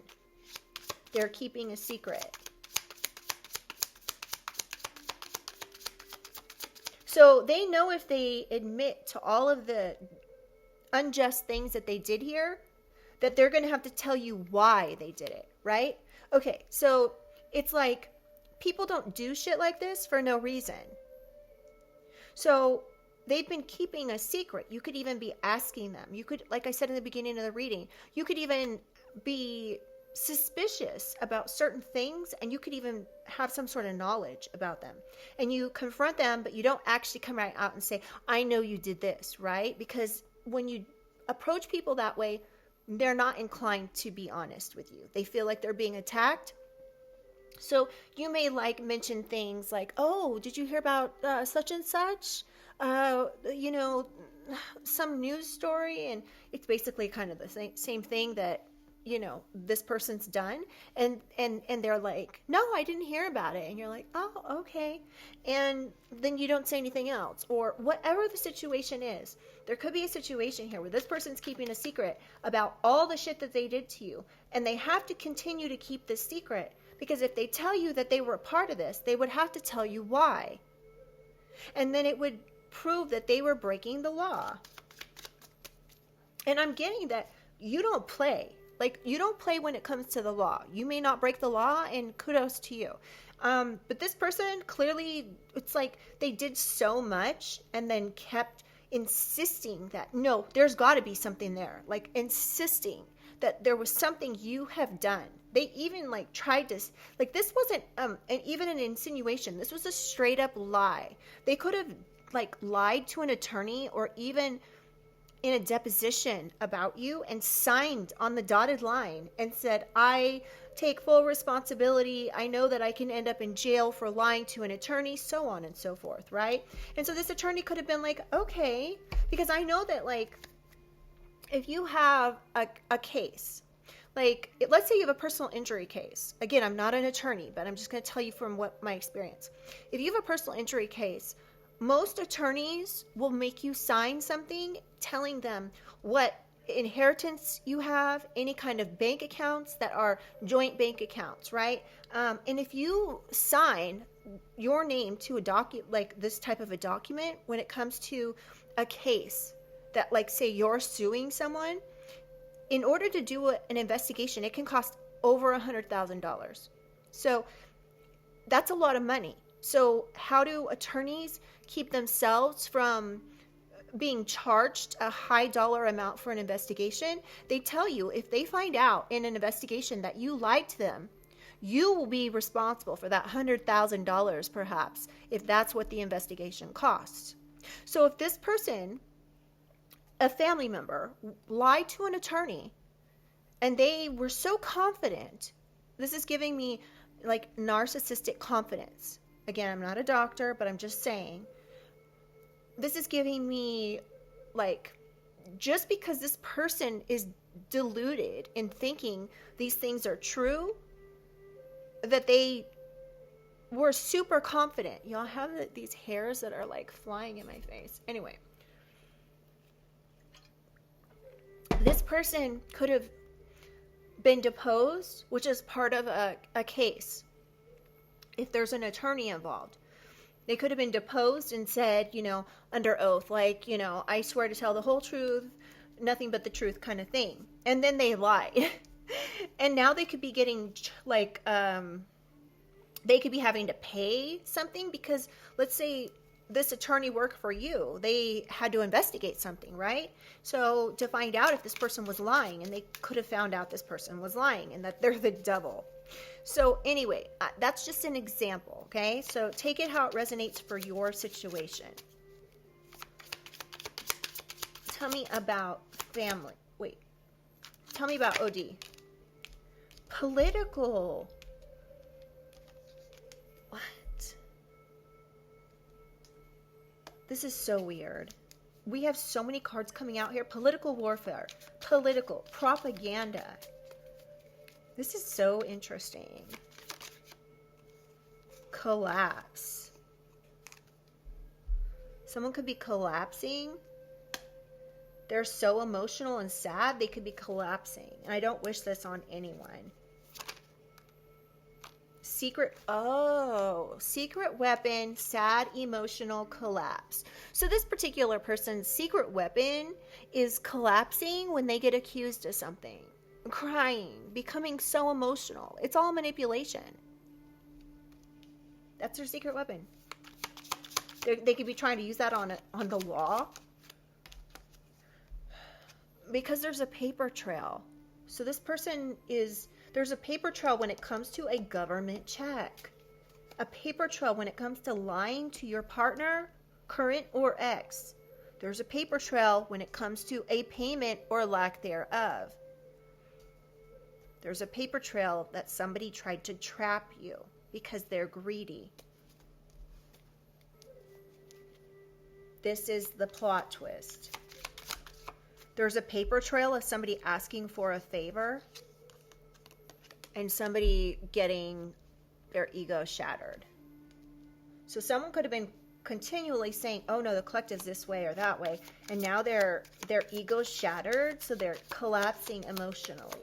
S1: They're keeping a secret. So they know if they admit to all of the unjust things that they did here, that they're going to have to tell you why they did it, right? Okay, so it's like people don't do shit like this for no reason. So they've been keeping a secret. You could even be asking them. You could, like I said in the beginning of the reading, you could even be suspicious about certain things, and you could even have some sort of knowledge about them. And you confront them, but you don't actually come right out and say, I know you did this, right? Because when you approach people that way, they're not inclined to be honest with you. They feel like they're being attacked. So you may mention things like, oh, did you hear about such and such? Some news story. And it's basically kind of the same thing that, this person's done. And they're like, no, I didn't hear about it. And you're like, oh, okay. And then you don't say anything else. Or whatever the situation is. There could be a situation here where this person's keeping a secret about all the shit that they did to you. And they have to continue to keep this secret. Because if they tell you that they were a part of this, they would have to tell you why. And then it would prove that they were breaking the law. And I'm getting that you don't play. You don't play when it comes to the law. You may not break the law, and kudos to you. But this person clearly, it's like they did so much and then kept insisting that, no, there's got to be something there. Like insisting that there was something you have done. They even like tried to, like this wasn't even an insinuation. This was a straight up lie. They could have like lied to an attorney or even in a deposition about you and signed on the dotted line and said, I take full responsibility. I know that I can end up in jail for lying to an attorney, so on and so forth, right? And so this attorney could have been like, okay, because I know that like if you have a case, like let's say you have a personal injury case. Again, I'm not an attorney, but I'm just going to tell you from what my experience. If you have a personal injury case, most attorneys will make you sign something telling them what inheritance you have, any kind of bank accounts that are joint bank accounts, right? And if you sign your name to a like this type of a document, when it comes to a case that, like, say you're suing someone, in order to do an investigation, it can cost over $100,000. So that's a lot of money. So how do attorneys keep themselves from being charged a high dollar amount for an investigation? They tell you if they find out in an investigation that you lied to them, you will be responsible for that $100,000 perhaps, if that's what the investigation costs. So if this person, a family member, lied to an attorney and they were so confident, this is giving me like narcissistic confidence. Again, I'm not a doctor, but I'm just saying, this is giving me like, just because this person is deluded in thinking these things are true, that they were super confident. Y'all have these hairs that are like flying in my face. Anyway, this person could have been deposed, which is part of a case. If there's an attorney involved, they could have been deposed and said, under oath, like, I swear to tell the whole truth, nothing but the truth kind of thing. And then they lied. And now they could be getting like, they could be having to pay something because let's say this attorney worked for you. They had to investigate something, right? So to find out if this person was lying, and they could have found out this person was lying and that they're the devil. So anyway, that's just an example, okay? So take it how it resonates for your situation. Tell me about family. Wait. Tell me about OD. Political. What? This is so weird. We have so many cards coming out here. Political warfare. Political. Propaganda. This is so interesting. Collapse. Someone could be collapsing. They're so emotional and sad, they could be collapsing. And I don't wish this on anyone. Secret weapon, sad, emotional collapse. So this particular person's secret weapon is collapsing when they get accused of something. Crying, becoming so emotional. It's all manipulation. That's their secret weapon. They could be trying to use that on the law. Because there's a paper trail. So this person there's a paper trail when it comes to a government check. A paper trail when it comes to lying to your partner, current or ex. There's a paper trail when it comes to a payment or lack thereof. There's a paper trail that somebody tried to trap you because they're greedy. This is the plot twist. There's a paper trail of somebody asking for a favor and somebody getting their ego shattered. So someone could have been continually saying, oh no, the collective's this way or that way. And now their ego's shattered, so they're collapsing emotionally.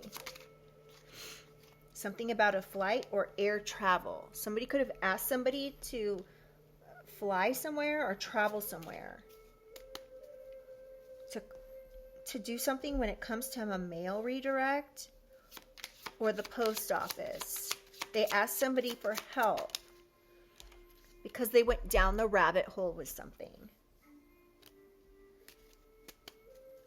S1: Something about a flight or air travel. Somebody could have asked somebody to fly somewhere or travel somewhere. To do something when it comes to a mail redirect or the post office. They ask somebody for help. because they went down the rabbit hole with something.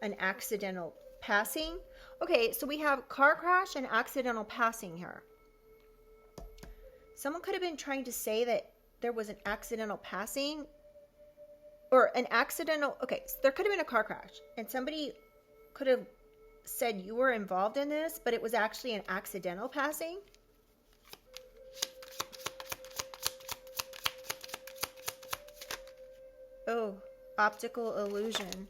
S1: An accidental passing. Okay, so we have car crash and accidental passing here. Someone could have been trying to say that there was an accidental passing or an accidental, okay, so there could have been a car crash and somebody could have said you were involved in this, but it was actually an accidental passing. Oh, optical illusion.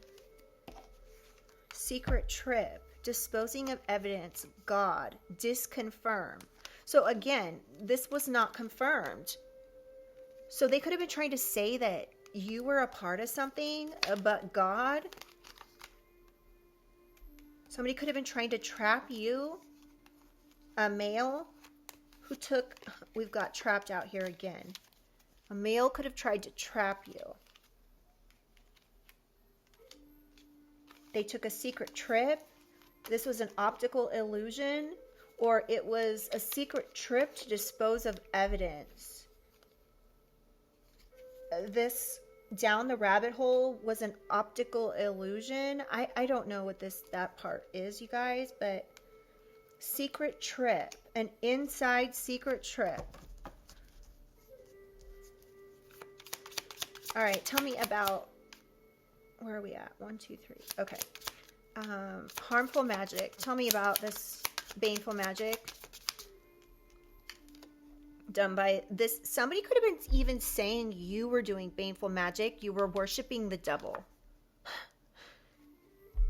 S1: Secret trip. Disposing of evidence. God. Disconfirm. So again, this was not confirmed. So they could have been trying to say that you were a part of something, but God. Somebody could have been trying to trap you. A male who took, we've got trapped out here again. A male could have tried to trap you. They took a secret trip. This was an optical illusion, or it was a secret trip to dispose of evidence. This down the rabbit hole was an optical illusion. I don't know what that part is, you guys, but secret trip, an inside secret trip. All right, tell me about, where are we at? 1, 2, 3. Okay. Harmful magic. Tell me about this baneful magic done by this. Somebody could have been even saying you were doing baneful magic. You were worshiping the devil.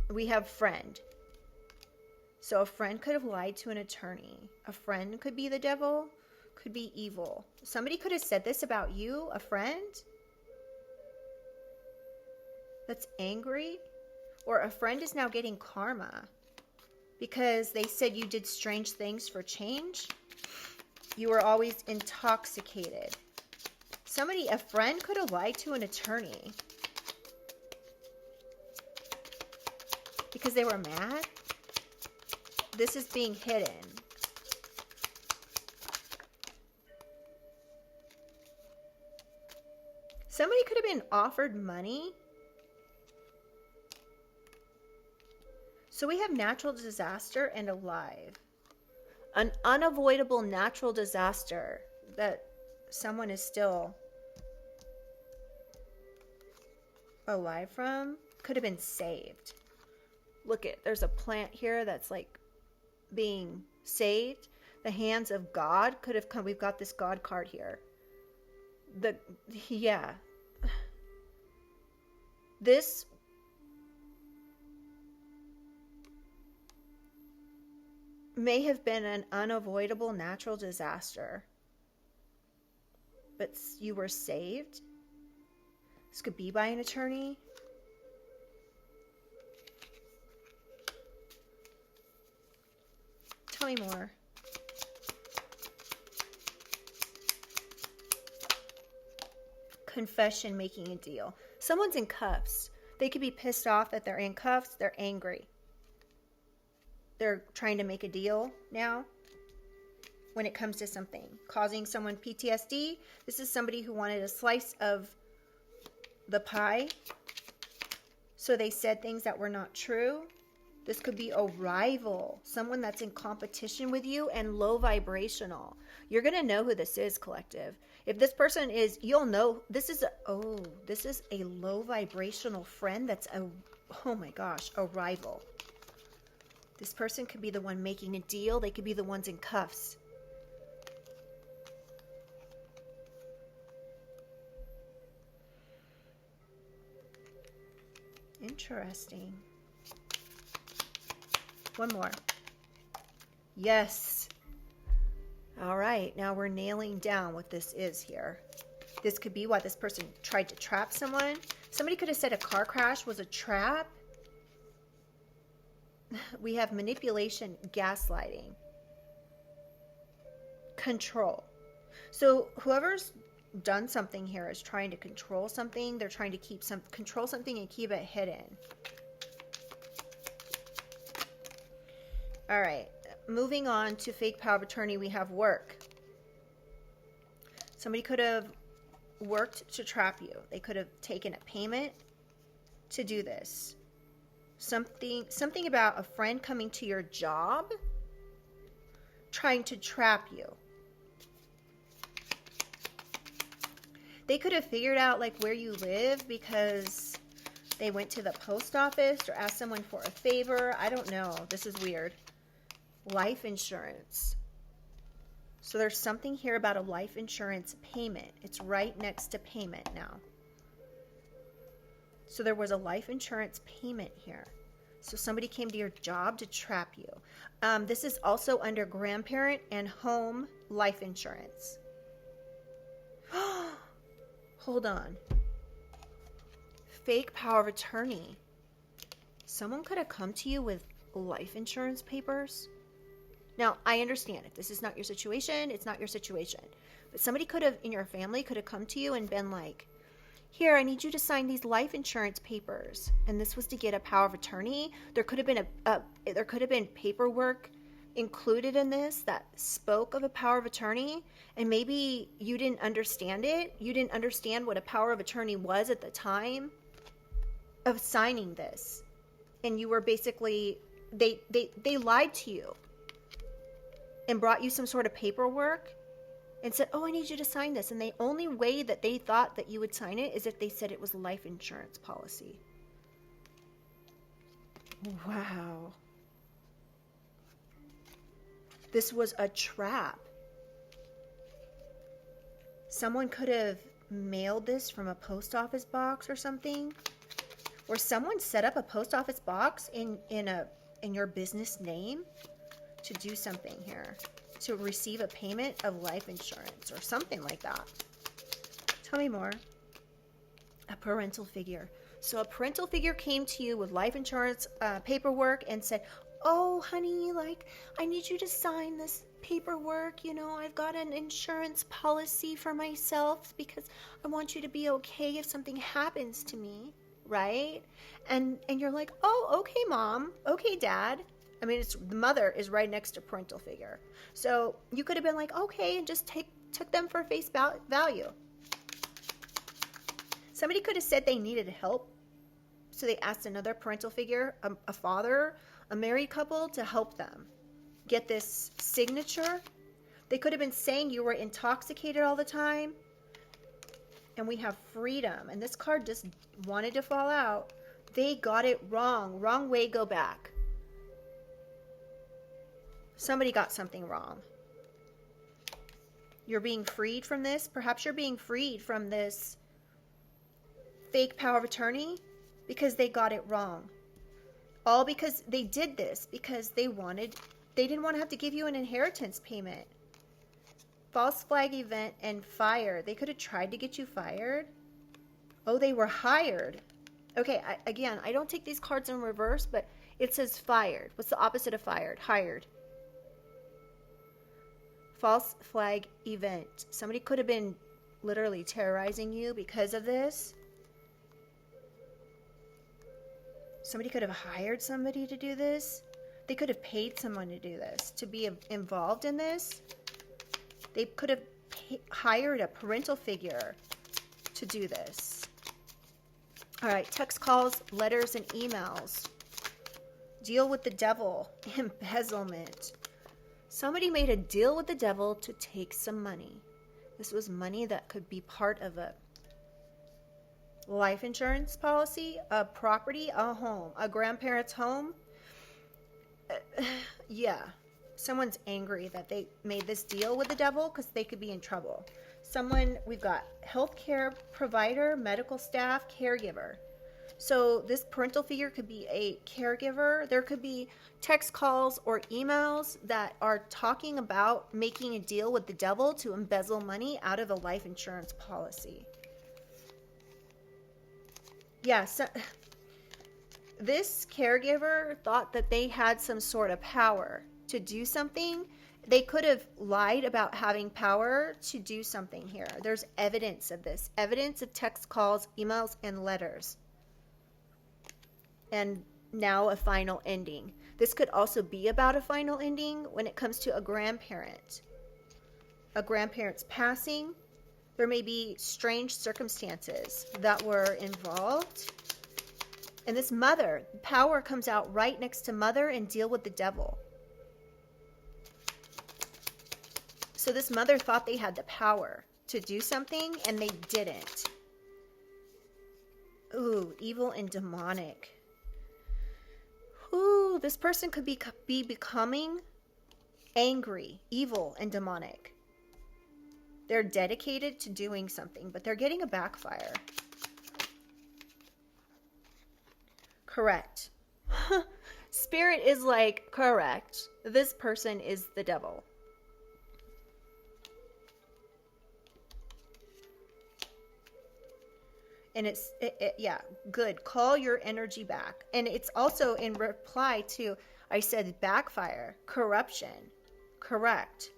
S1: We have friend. So a friend could have lied to an attorney. A friend could be the devil, could be evil. Somebody could have said this about you, a friend that's angry. Or a friend is now getting karma because they said you did strange things for change. You were always intoxicated. A friend could have lied to an attorney because they were mad. This is being hidden. Somebody could have been offered money. So we have natural disaster and alive. An unavoidable natural disaster that someone is still alive from could have been saved. Look at, there's a plant here that's like being saved. The hands of God could have come. We've got this God card here. This may have been an unavoidable natural disaster, but you were saved. This could be by an attorney. Tell me more. Confession, making a deal. Someone's in cuffs. They could be pissed off that they're in cuffs. They're angry. They're trying to make a deal now when it comes to something. Causing someone PTSD. This is somebody who wanted a slice of the pie. So they said things that were not true. This could be a rival. Someone that's in competition with you and low vibrational. You're going to know who this is, collective. If this person is, you'll know this is a low vibrational friend that's oh my gosh, a rival. This person could be the one making a deal. They could be the ones in cuffs. Interesting. One more. Yes. All right. Now we're nailing down what this is here. This could be why this person tried to trap someone. Somebody could have said a car crash was a trap. We have manipulation, gaslighting, control. So whoever's done something here is trying to control something. They're trying to control something and keep it hidden. All right. Moving on to fake power of attorney, we have work. Somebody could have worked to trap you. They could have taken a payment to do this. Something about a friend coming to your job trying to trap you. They could have figured out like where you live because they went to the post office or asked someone for a favor. I don't know. This is weird. Life insurance. So there's something here about a life insurance payment. It's right next to payment now. So there was a life insurance payment here. So somebody came to your job to trap you. This is also under grandparent and home life insurance. Hold on. Fake power of attorney. Someone could have come to you with life insurance papers. Now, I understand if this is not your situation, it's not your situation. But somebody could have, in your family, could have come to you and been like, here, I need you to sign these life insurance papers. And this was to get a power of attorney. There could have been paperwork included in this that spoke of a power of attorney, and maybe you didn't understand it. You didn't understand what a power of attorney was at the time of signing this. And you were basically, they lied to you and brought you some sort of paperwork and said, oh, I need you to sign this. And the only way that they thought that you would sign it is if they said it was life insurance policy. Wow. This was a trap. Someone could have mailed this from a post office box or something. Or someone set up a post office box in your business name to do something here. To receive a payment of life insurance or something like that. Tell me more. A parental figure. So a parental figure came to you with life insurance paperwork and said, oh, honey, like, I need you to sign this paperwork. You know, I've got an insurance policy for myself because I want you to be okay if something happens to me, right? And you're like, oh, okay, mom. Okay, dad. I mean, the mother is right next to parental figure. So you could have been like, okay, and just took them for face value. Somebody could have said they needed help. So they asked another parental figure, a father, a married couple, to help them get this signature. They could have been saying you were intoxicated all the time. And we have freedom. And this card just wanted to fall out. They got it wrong. Wrong way, go back. Somebody got something wrong. You're being freed from this. Perhaps you're being freed from this fake power of attorney because they got it wrong. All because they did this because they didn't want to have to give you an inheritance payment. False flag event and fire. They could have tried to get you fired. Oh, they were hired. Okay, again, I don't take these cards in reverse, but it says fired. What's the opposite of fired? Hired. False flag event. Somebody could have been literally terrorizing you because of this. Somebody could have hired somebody to do this. They could have paid someone to do this, to be involved in this. They could have hired a parental figure to do this. All right, text calls, letters, and emails. Deal with the devil. Embezzlement. Somebody made a deal with the devil to take some money. This was money that could be part of a life insurance policy, a property, a home, a grandparent's home. Yeah. Someone's angry that they made this deal with the devil because they could be in trouble. We've got healthcare provider, medical staff, caregiver. So this parental figure could be a caregiver. There could be text calls or emails that are talking about making a deal with the devil to embezzle money out of a life insurance policy. Yeah, so this caregiver thought that they had some sort of power to do something. They could have lied about having power to do something here. There's evidence of this. Evidence of text calls, emails, and letters. And now a final ending. This could also be about a final ending when it comes to a grandparent. A grandparent's passing. There may be strange circumstances that were involved. And this mother, power comes out right next to mother and deal with the devil. So this mother thought they had the power to do something and they didn't. Ooh, evil and demonic. Ooh, this person could be becoming angry, evil, and demonic. They're dedicated to doing something, but they're getting a backfire. Correct. Spirit is like, correct. This person is the devil. And yeah, good. Call your energy back. And it's also in reply to, I said backfire, corruption. Correct.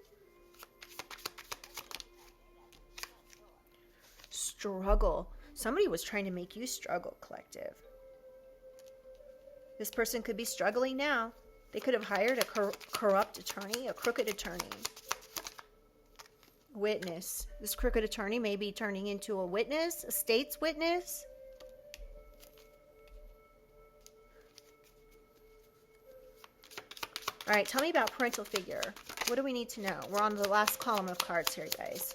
S1: Struggle. Somebody was trying to make you struggle, collective. This person could be struggling now. They could have hired a corrupt attorney, a crooked attorney. Witness. This crooked attorney may be turning into a witness, a state's witness. All right, tell me about parental figure. What do we need to know? We're on the last column of cards here, guys.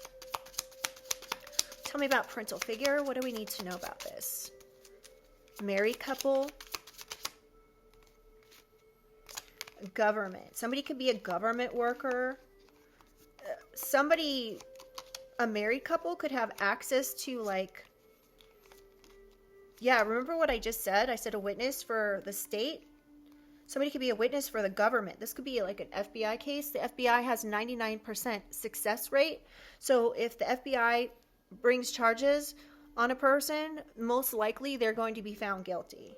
S1: Tell me about parental figure. What do we need to know about this? Married couple. Government. Somebody could be a government worker. Somebody, a married couple could have access to, like, yeah, remember what I just said? I said a witness for the state. Somebody could be a witness for the government. This could be like an FBI case. The FBI has 99% success rate. So if the FBI brings charges on a person, most likely they're going to be found guilty.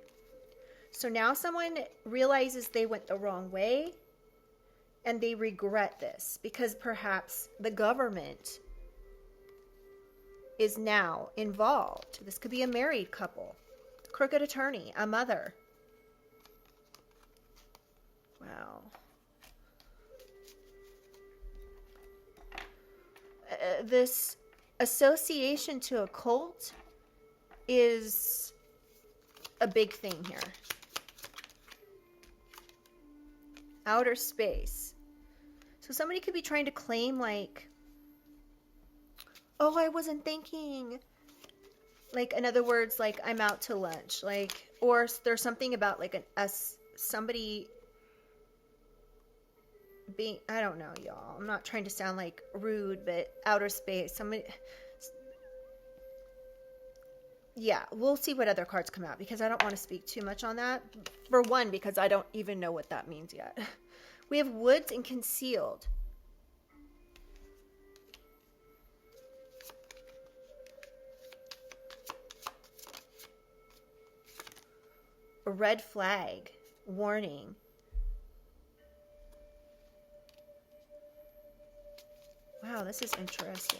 S1: So now someone realizes they went the wrong way and they regret this because perhaps the government is now involved. This could be a married couple, crooked attorney, a mother. Wow. This association to a cult is a big thing here. Outer space. So somebody could be trying to claim, like, oh, I wasn't thinking. Like, in other words, like, I'm out to lunch. Like, or there's something about, like, somebody being, I don't know, y'all. I'm not trying to sound, like, rude, but outer space. Somebody, yeah, we'll see what other cards come out because I don't want to speak too much on that. For one, because I don't even know what that means yet. We have woods and concealed. A red flag. Warning. Wow, this is interesting.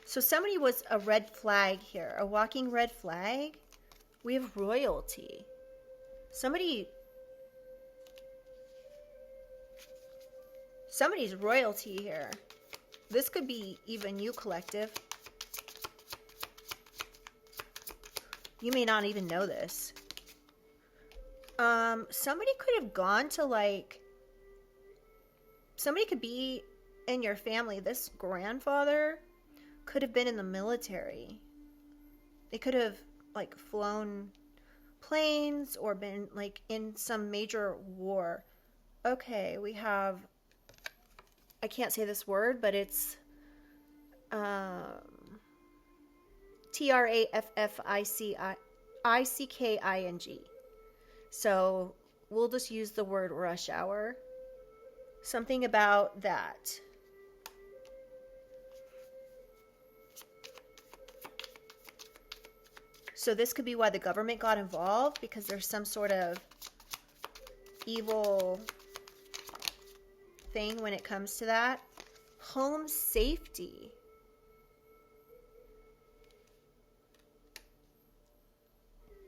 S1: So somebody was a red flag here. A walking red flag. We have royalty. Somebody's royalty here. This could be even you, collective. You may not even know this. Somebody could have gone to, like, somebody could be in your family. This grandfather could have been in the military. They could have, like, flown planes or been, like, in some major war. Okay, we have, I can't say this word, but it's Trafficking. So we'll just use the word rush hour. Something about that. So this could be why the government got involved, because there's some sort of evil thing when it comes to that. Home safety.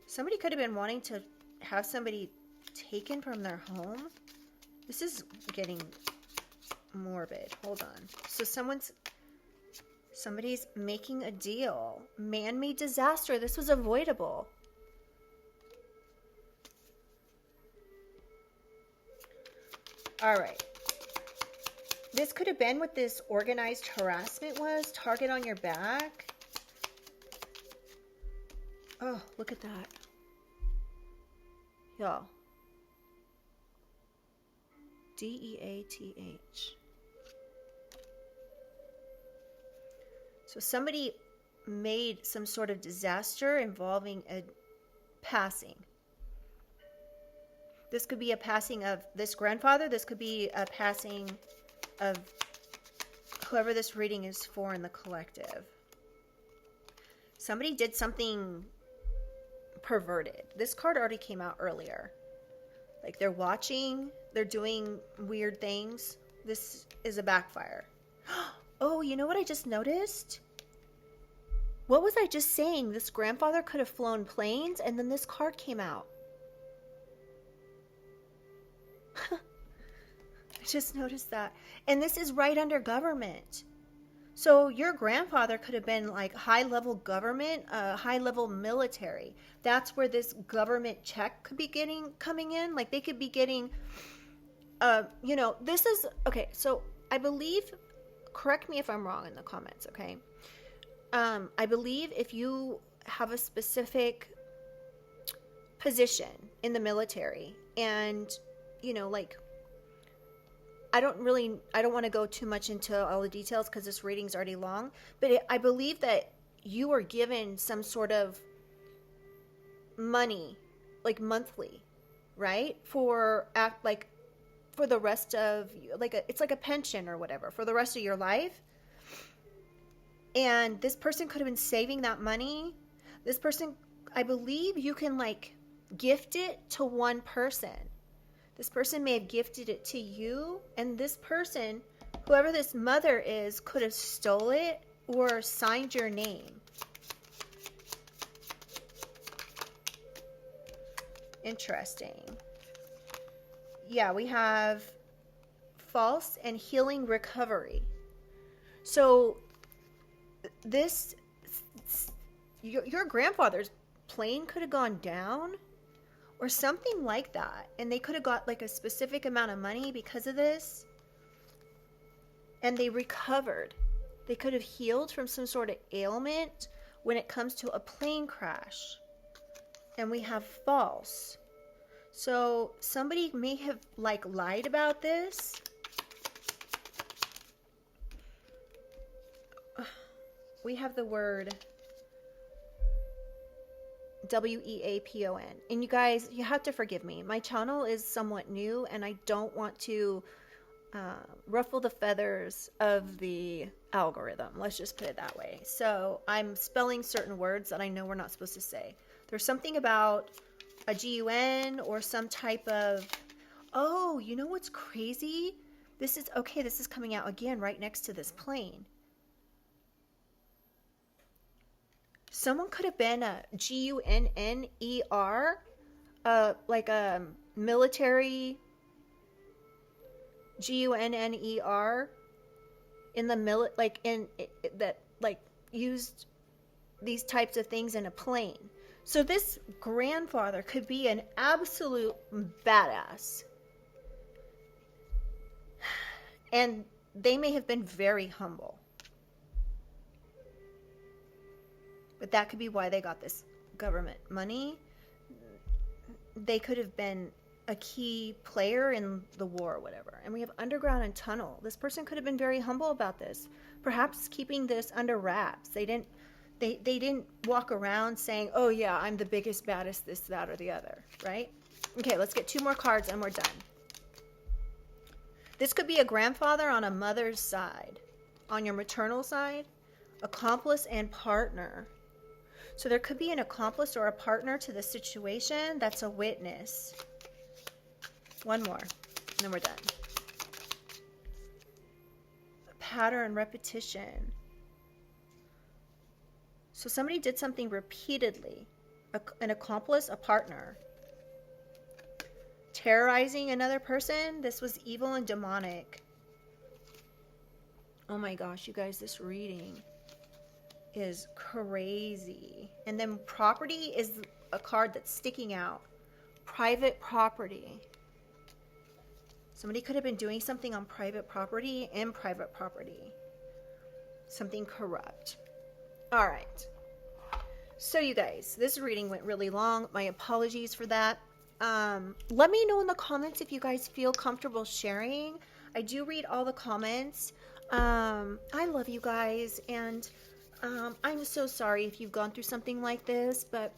S1: Somebody could have been wanting to have somebody taken from their home. This is getting morbid. Hold on. So someone's Somebody's making a deal. Man-made disaster. This was avoidable. All right. This could have been what this organized harassment was. Target on your back. Oh, look at that. Y'all. D-E-A-T-H. So somebody made some sort of disaster involving a passing. This could be a passing of this grandfather. This could be a passing of whoever this reading is for in the collective. Somebody did something perverted. This card already came out earlier. Like they're watching, they're doing weird things. This is a backfire. Oh, you know what I just noticed? What was I just saying? This grandfather could have flown planes, and then this card came out. I just noticed that. And this is right under government. So your grandfather could have been like high-level government, high-level military. That's where this government check could be coming in. Like they could be getting, this is, okay, so I believe, correct me if I'm wrong in the comments, okay? I believe if you have a specific position in the military and, I don't want to go too much into all the details because this reading's already long, but I believe that you are given some sort of money, like monthly, right? For the rest of, it's like a pension or whatever for the rest of your life. And this person could have been saving that money. This person, I believe you can gift it to one person. This person may have gifted it to you, and this person, whoever this mother is, could have stole it or signed your name. Interesting. Yeah, we have false and healing recovery. So your grandfather's plane could have gone down or something like that, and they could have got a specific amount of money because of this, and they recovered. They could have healed from some sort of ailment when it comes to a plane crash. And we have false. So somebody may have lied about this. We have the word weapon. And you guys, you have to forgive me. My channel is somewhat new, and I don't want to ruffle the feathers of the algorithm. Let's just put it that way. So I'm spelling certain words that I know we're not supposed to say. There's something about a GUN or some type of, oh, you know what's crazy? This is coming out again right next to this plane. Someone could have been a GUNNER, like a military GUNNER in the used these types of things in a plane. So this grandfather could be an absolute badass. And they may have been very humble. But that could be why they got this government money. They could have been a key player in the war or whatever. And we have underground and tunnel. This person could have been very humble about this. Perhaps keeping this under wraps. They didn't walk around saying, oh yeah, I'm the biggest, baddest, this, that, or the other, right? Okay, let's get 2 more cards and we're done. This could be a grandfather on a mother's side. On your maternal side, accomplice and partner. So there could be an accomplice or a partner to the situation that's a witness. 1 more, and then we're done. Pattern, repetition. So somebody did something repeatedly. An accomplice, a partner. Terrorizing another person. This was evil and demonic. Oh my gosh, you guys, this reading. is crazy. And then property is a card that's sticking out. Private property. Somebody could have been doing something on private property and private property. Something corrupt. All right. So you guys, this reading went really long. My apologies for that. Let me know in the comments if you guys feel comfortable sharing. I do read all the comments. I love you guys, and I'm so sorry if you've gone through something like this, but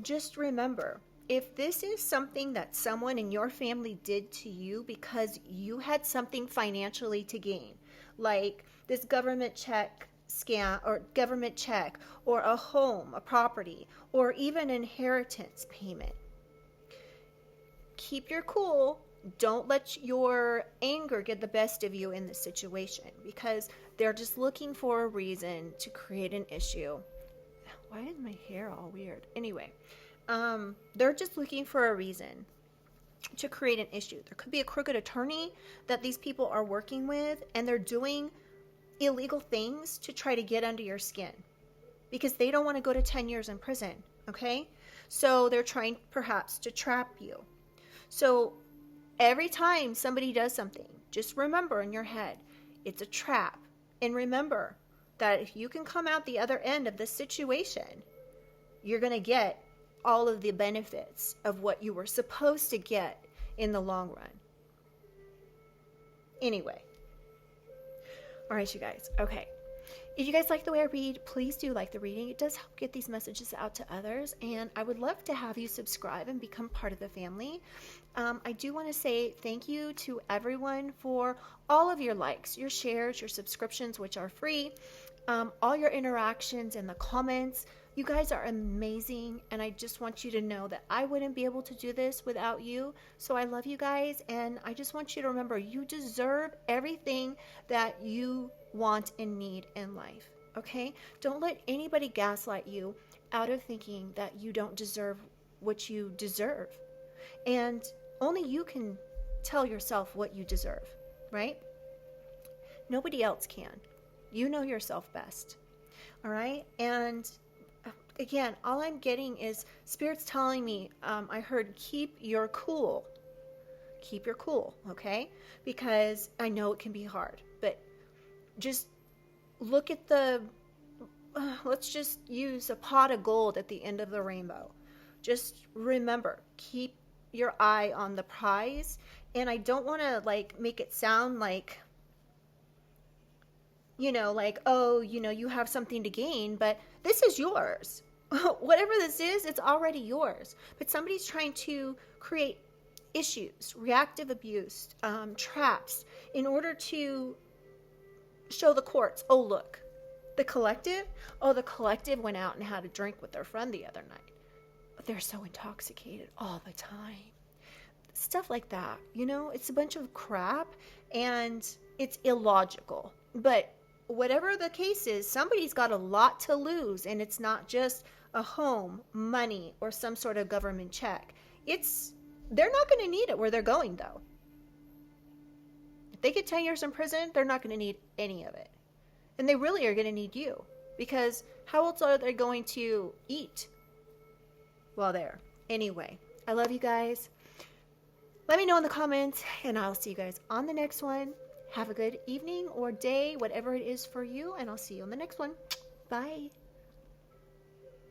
S1: just remember, if this is something that someone in your family did to you because you had something financially to gain, like this government check scam or government check or a home, a property, or even inheritance payment, keep your cool. Don't let your anger get the best of you in this situation, because they're just looking for a reason to create an issue. Why is my hair all weird? Anyway, they're just looking for a reason to create an issue. There could be a crooked attorney that these people are working with, and they're doing illegal things to try to get under your skin because they don't want to go to 10 years in prison, okay? So they're trying perhaps to trap you. So every time somebody does something, just remember in your head, it's a trap. And remember that if you can come out the other end of this situation, you're going to get all of the benefits of what you were supposed to get in the long run. Anyway. All right, you guys. Okay. If you guys like the way I read, please do like the reading. It does help get these messages out to others, and I would love to have you subscribe and become part of the family. I do want to say thank you to everyone for all of your likes, your shares, your subscriptions, which are free, all your interactions and the comments. You guys are amazing, and I just want you to know that I wouldn't be able to do this without you. So I love you guys, and I just want you to remember you deserve everything that you want and need in life, okay? Don't let anybody gaslight you out of thinking that you don't deserve what you deserve. And only you can tell yourself what you deserve, right? Nobody else can. You know yourself best, all right? And again, all I'm getting is Spirit's telling me, I heard keep your cool. Keep your cool, okay? Because I know it can be hard, but just look at let's just use a pot of gold at the end of the rainbow. Just remember, keep your eye on the prize. And I don't want to make it sound like, oh, you have something to gain, but this is yours. Whatever this is, it's already yours. But somebody's trying to create issues, reactive abuse, traps, in order to show the courts, oh, look, the collective went out and had a drink with their friend the other night. But they're so intoxicated all the time. Stuff like that, it's a bunch of crap, and it's illogical. But whatever the case is, somebody's got a lot to lose, and it's not just a home, money, or some sort of government check. They're not going to need it where they're going, though. If they get 10 years in prison, they're not going to need any of it. And they really are going to need you, because how else are they going to eat while there? Anyway, I love you guys. Let me know in the comments, and I'll see you guys on the next one. Have a good evening or day, whatever it is for you, and I'll see you on the next one. Bye.